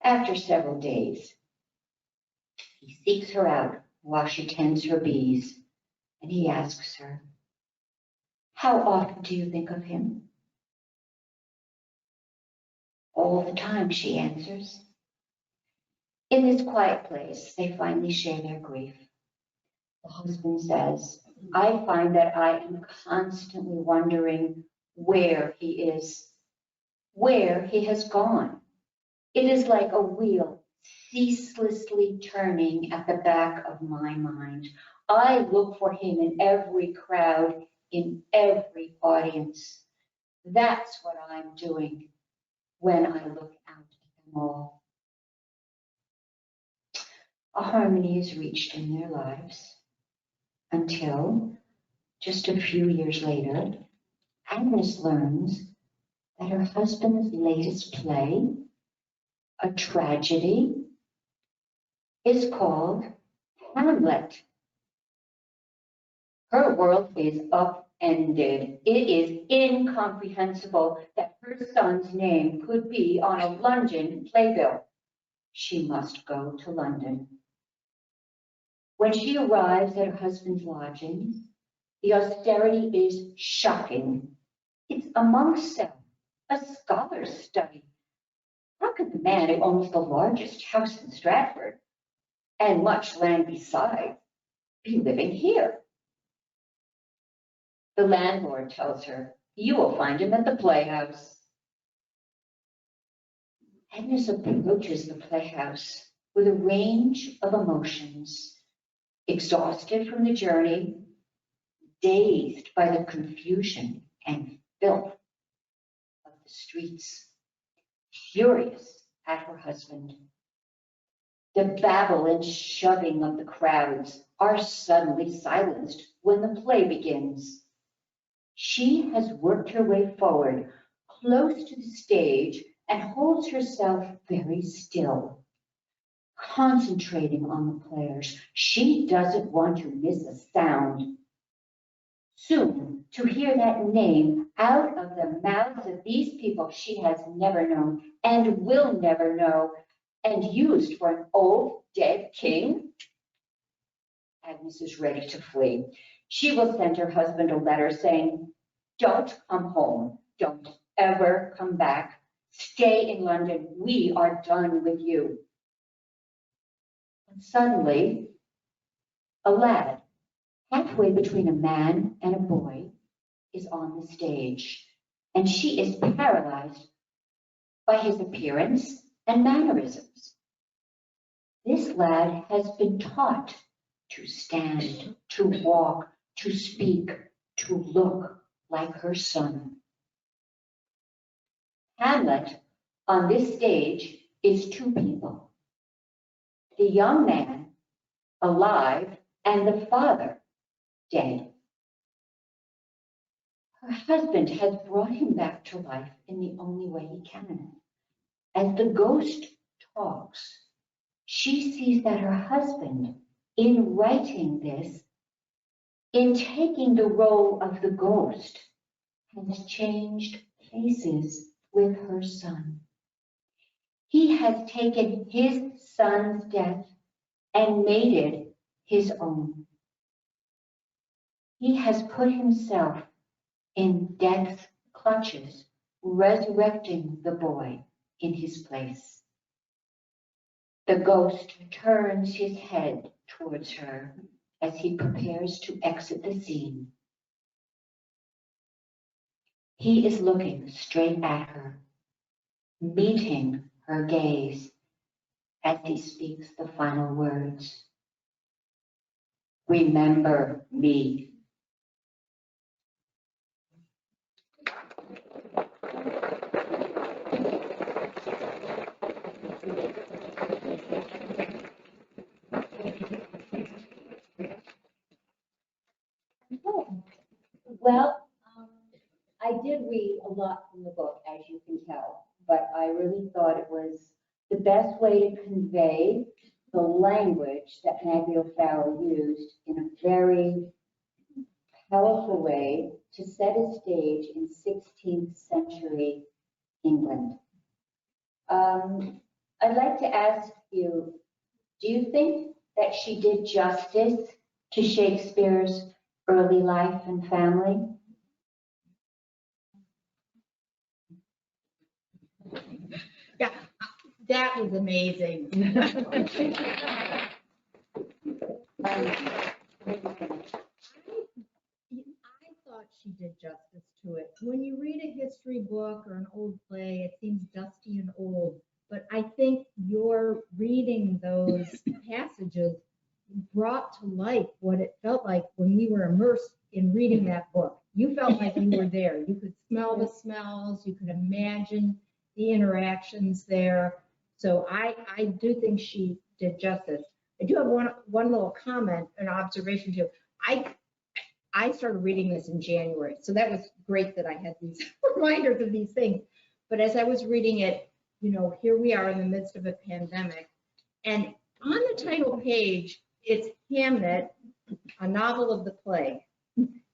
After several days, he seeks her out while she tends her bees, and he asks her, "How often do you think of him?" "All the time," she answers. In this quiet place, they finally share their grief. The husband says, "I find that I am constantly wondering where he is, where he has gone. It is like a wheel ceaselessly turning at the back of my mind. I look for him in every crowd, in every audience. That's what I'm doing when I look out at them all." A harmony is reached in their lives until, just a few years later, Agnes learns that her husband's latest play, a tragedy, is called Hamlet. Her world is upended. It is incomprehensible that her son's name could be on a Luncheon playbill. She must go to London. When she arrives at her husband's lodgings, the austerity is shocking. It's a monk's cell, a scholar's study. How could the man who owns the largest house in Stratford, and much land besides, be living here? The landlord tells her, "You will find him at the playhouse." Agnes approaches the playhouse with a range of emotions, exhausted from the journey, dazed by the confusion and filth of the streets, furious at her husband. The babble and shoving of the crowds are suddenly silenced when the play begins. She has worked her way forward, close to the stage and holds herself very still, concentrating on the players. She doesn't want to miss a sound. Soon, to hear that name out of the mouths of these people she has never known and will never know, and used for an old dead king, Agnes is ready to flee. She will send her husband a letter saying, "Don't come home. Don't ever come back. Stay in London. We are done with you." And suddenly, a lad, halfway between a man and a boy, is on the stage, and she is paralyzed by his appearance and mannerisms. This lad has been taught to stand, to walk, to speak, to look like her son. Hamlet on this stage is two people: the young man alive and the father dead. Her husband has brought him back to life in the only way he can. As the ghost talks, she sees that her husband, in writing this, in taking the role of the ghost, has changed places with her son. He has taken his son's death and made it his own. He has put himself in death's clutches, resurrecting the boy in his place. The ghost turns his head towards her as he prepares to exit the scene. He is looking straight at her, meeting her gaze as he speaks the final words. "Remember me." Well, I did read a lot from the book, as you can tell, but I really thought it was the best way to convey the language that Maggie O'Farrell used in a very powerful way to set a stage in 16th century England. I'd like to ask you, do you think that she did justice to Shakespeare's early life and family? Yeah, that was amazing. I thought she did justice to it. When you read a history book or an old play, it seems dusty and old. But I think your reading those passages brought to life what it felt like when we were immersed in reading that book. You felt like you were there. You could smell the smells. You could imagine the interactions there. So I do think she did justice. I do have one little comment, an observation too. I started reading this in January, so that was great that I had these reminders of these things. But as I was reading it, you know, here we are in the midst of a pandemic, and on the title page, it's Hamlet, a novel of the plague.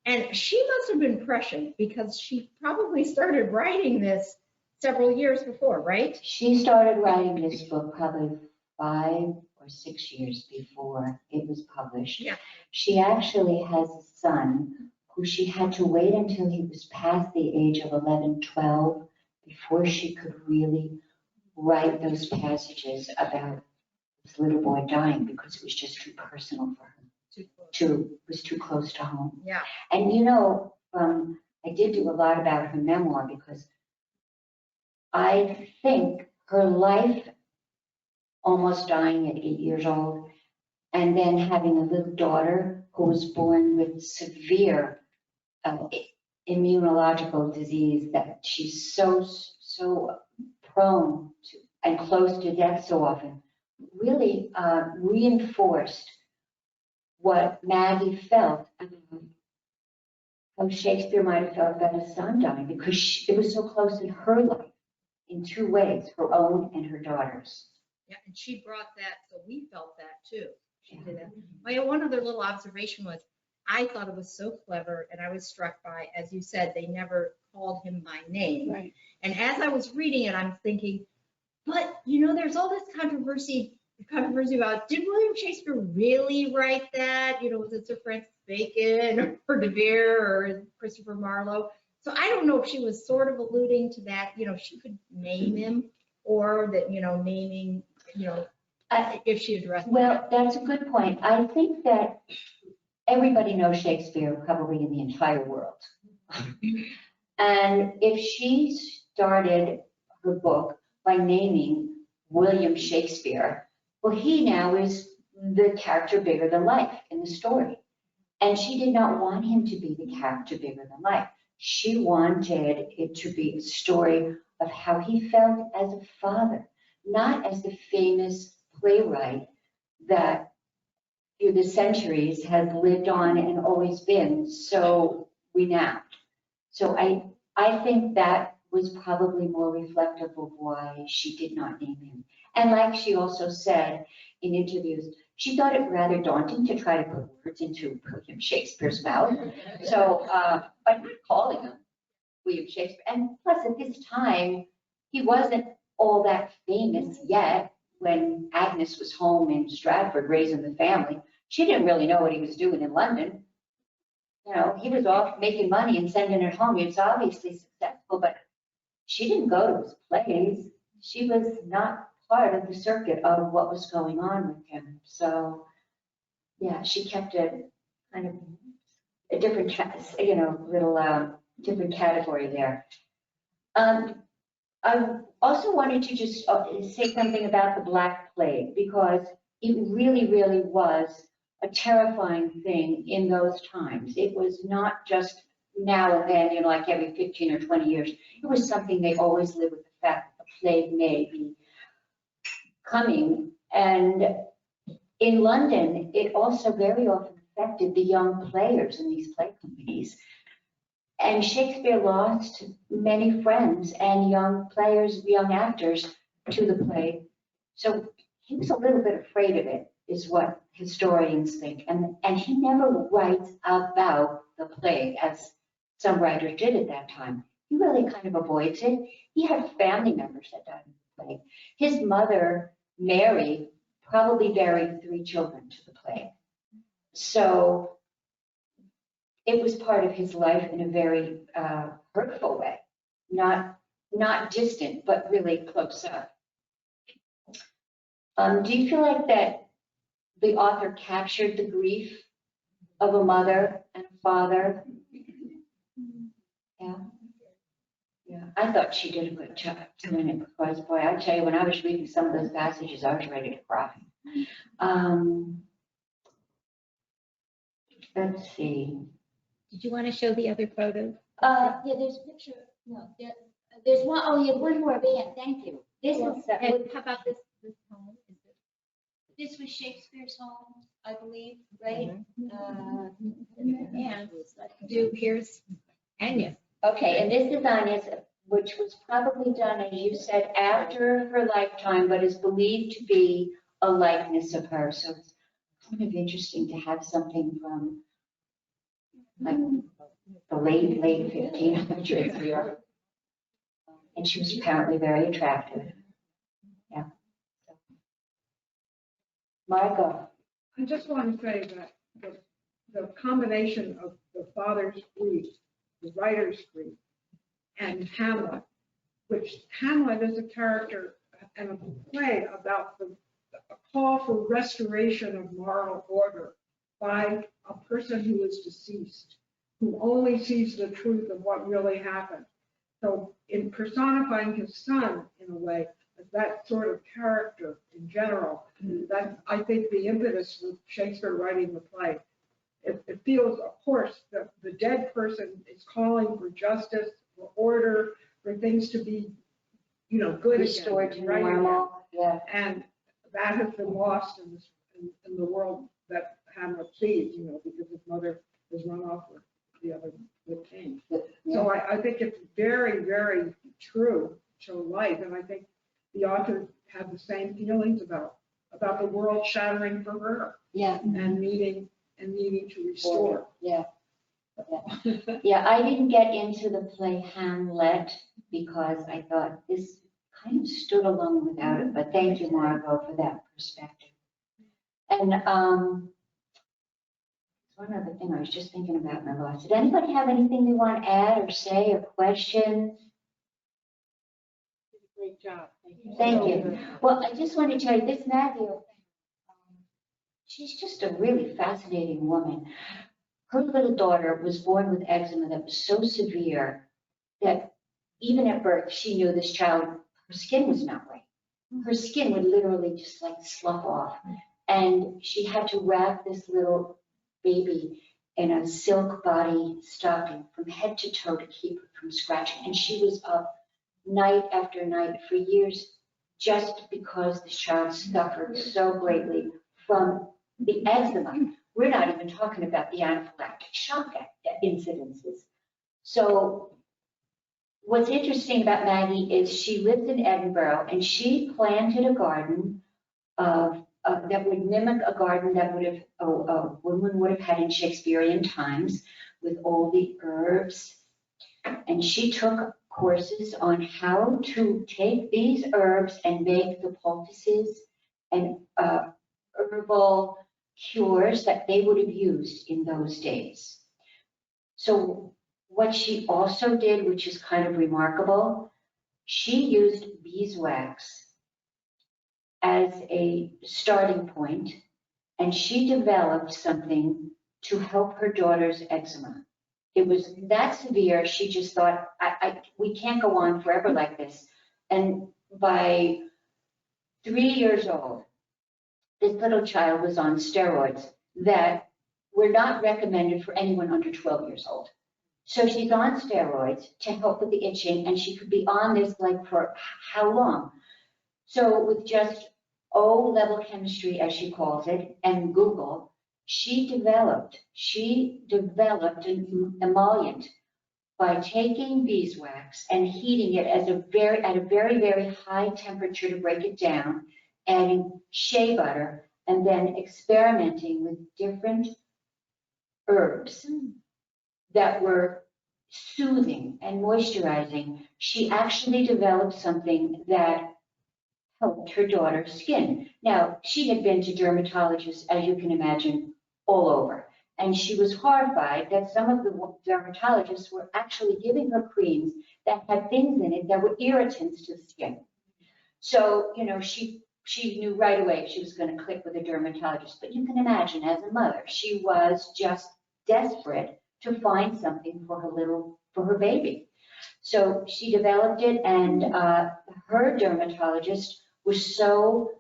And she must have been prescient because she probably started writing this several years before, right? She started writing this book probably 5 or 6 years before it was published. Yeah. She actually has a son who she had to wait until he was past the age of 11, 12 before she could really write those passages about this little boy dying, because it was just too personal for her. It was too close to home. Yeah. And you know, I did do a lot about her memoir because I think her life, almost dying at 8 years old, and then having a little daughter who was born with severe immunological disease that she's so prone to and close to death so often, really reinforced what Maggie felt about how Shakespeare might have felt about his son dying because it was so close in her life in two ways, her own and her daughter's. Yeah, and she brought that, so we felt that too. She did that. My one other little observation was, I thought it was so clever, and I was struck by, as you said, they never called him by name. Right. And as I was reading it, I'm thinking, but there's all this controversy about, did William Shakespeare really write that? Was it Sir Francis Bacon or De Vere or Christopher Marlowe? So I don't know if she was sort of alluding to that, she could name him, or that, naming, if she addressed. Well, that's a good point. I think that everybody knows Shakespeare probably in the entire world. And if she started her book by naming William Shakespeare, well, he now is the character bigger than life in the story. And she did not want him to be the character bigger than life. She wanted it to be a story of how he felt as a father, not as the famous playwright that through the centuries has lived on and always been so renowned. So I think that was probably more reflective of why she did not name him. And like she also said in interviews, she thought it rather daunting to try to put words into William Shakespeare's mouth. So, by not calling him William Shakespeare, and plus at this time, he wasn't all that famous yet. When Agnes was home in Stratford raising the family, she didn't really know what he was doing in London. He was off making money and sending it home. He was obviously successful, but she didn't go to his plays. She was not part of the circuit of what was going on with him. So, yeah, she kept it kind of a different, different category there. I also wanted to just say something about the Black Plague, because it really, really was a terrifying thing in those times. It was not just now and then, like every 15 or 20 years. It was something they always lived with, the fact that the plague may be coming. And in London, it also very often affected the young players in these play companies. And Shakespeare lost many friends and young players, young actors to the plague. So he was a little bit afraid of it, is what historians think. And he never writes about the plague, as some writers did at that time. He really kind of avoids it. He had family members that died of the plague. His mother, Mary, probably buried 3 children to the plague. So it was part of his life in a very hurtful way, not distant, but really close up. Do you feel like that the author captured the grief of a mother and a father? Yeah. Yeah, I thought she did a good job doing it, because, boy, I tell you, when I was reading some of those passages, I was ready to cry. Let's see. Did you want to show the other photos? Yeah, there's a picture, no, there's one, oh, yeah, one more, yeah, thank you. This is, And how about this home? this was Shakespeare's home, I believe, right? And here's Anya. Okay, and this is Anya's, which was probably done, as you said, after her lifetime, but is believed to be a likeness of her. So it's kind of interesting to have something from like the late 1500s. And she was apparently very attractive. Yeah. Margot. I just want to say that the combination of the father's grief, the writer's grief, and Hamlet, which Hamlet is a character and a play about a call for restoration of moral order by a person who is deceased, who only sees the truth of what really happened. So in personifying his son, in a way, as that sort of character in general, that I think the impetus with Shakespeare writing the play. It feels, of course, that the dead person is calling for justice, for order, for things to be, good Restored again, to right normal. Yeah. and that has been lost in the world that Hamlet sees, because his mother has run off with the other would think. So I think it's very, very true to life, and I think the author had the same feelings about the world shattering for her Yeah, and needing to restore. yeah. Yeah, I didn't get into the play Hamlet because I thought this kind of stood alone without it, but thank you, Margot, for that perspective. And one other thing I was just thinking about and I lost. Did anybody have anything they want to add or say or questions? Great job. Thank you. Well, I just want to tell you, this Maggie, she's just a really fascinating woman. Her little daughter was born with eczema that was so severe that even at birth, she knew this child, her skin was not right. Her skin would literally just like slough off. And she had to wrap this little baby in a silk body stocking from head to toe to keep her from scratching. And she was up night after night for years just because the child suffered so greatly from the eczema. We're not even talking about the anaphylactic shock incidences. So what's interesting about Maggie is she lives in Edinburgh and she planted a garden that would mimic a garden that a woman would have had in Shakespearean times with all the herbs. And she took courses on how to take these herbs and make the poultices and herbal cures that they would have used in those days. So what she also did, which is kind of remarkable, she used beeswax as a starting point, and she developed something to help her daughter's eczema. It was that severe, she just thought, we can't go on forever like this. And by 3 years old, this little child was on steroids that were not recommended for anyone under 12 years old. So she's on steroids to help with the itching, and she could be on this like for how long? So with just O-level chemistry, as she calls it, and Google, she developed an emollient by taking beeswax and heating it at a very, very high temperature to break it down, adding shea butter, and then experimenting with different herbs that were soothing and moisturizing. She actually developed something that helped her daughter's skin. Now, she had been to dermatologists, as you can imagine, all over. And she was horrified that some of the dermatologists were actually giving her creams that had things in it that were irritants to the skin. So, she knew right away she was going to click with a dermatologist. But you can imagine, as a mother, she was just desperate to find something for her baby. So she developed it, and her dermatologist was so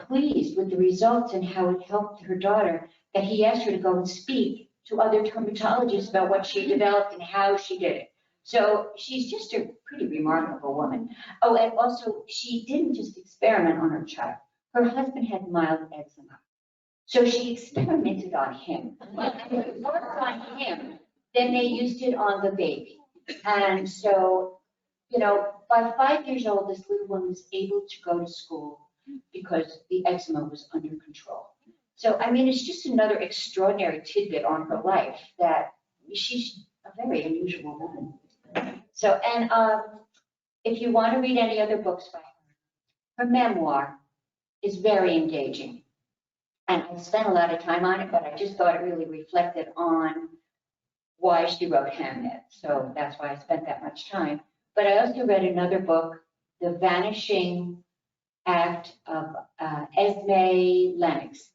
pleased with the results and how it helped her daughter that he asked her to go and speak to other dermatologists about what she developed and how she did it. So she's just a pretty remarkable woman. Oh, and also she didn't just experiment on her child. Her husband had mild eczema. So she experimented on him. And if it worked on him, then they used it on the baby. And so, by 5 years old, this little one was able to go to school because the eczema was under control. So, it's just another extraordinary tidbit on her life that she's a very unusual woman. So, and if you want to read any other books by her memoir is very engaging. And I spent a lot of time on it, but I just thought it really reflected on why she wrote Hamlet. So that's why I spent that much time. But I also read another book, The Vanishing Act of Esme Lennox.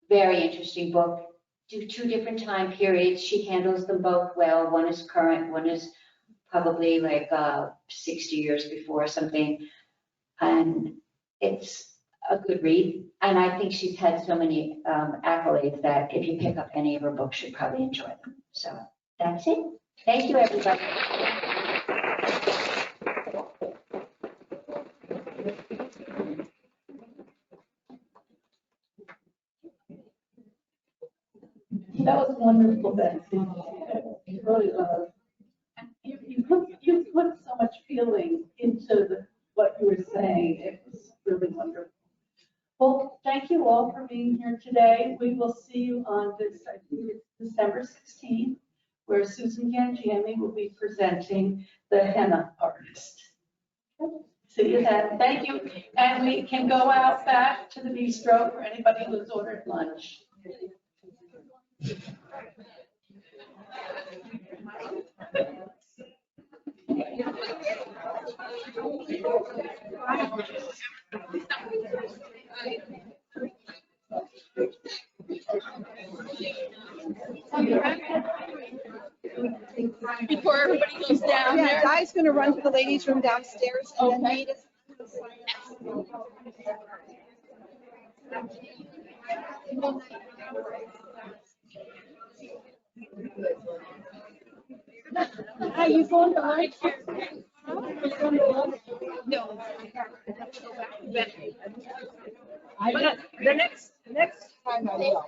Very interesting book. Two different time periods. She handles them both well. One is current, one is probably like 60 years before something. And it's a good read. And I think she's had so many accolades that if you pick up any of her books, you'd probably enjoy them. So that's it. Thank you, everybody. That was wonderful, Betsy. You really was. You put so much feeling into what you were saying. It was really wonderful. Well, thank you all for being here today. We will see you on this, I think it's December 16th, where Susan Gangiami will be presenting the henna artist. See you then. Thank you. And we can go out back to the bistro for anybody who's ordered lunch. Before everybody goes down there. Yeah, Guy's gonna run to the ladies' room downstairs and then meet us. Are you going to lunch? No. The next time I will.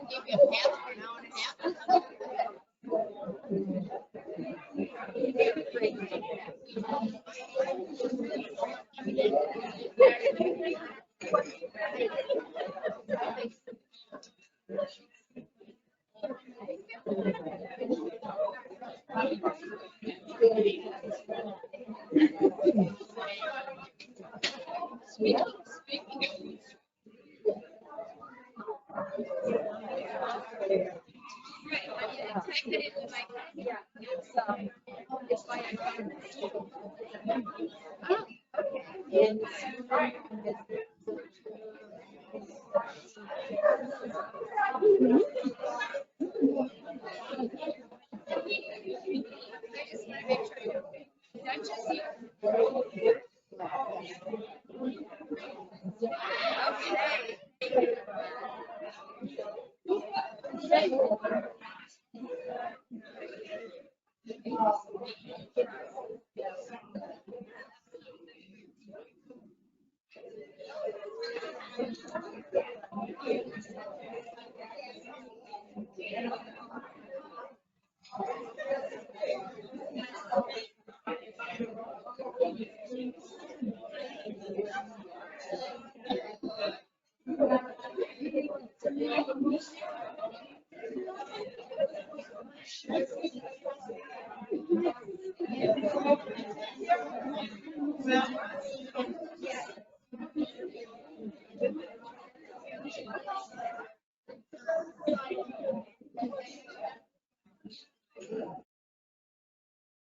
Well,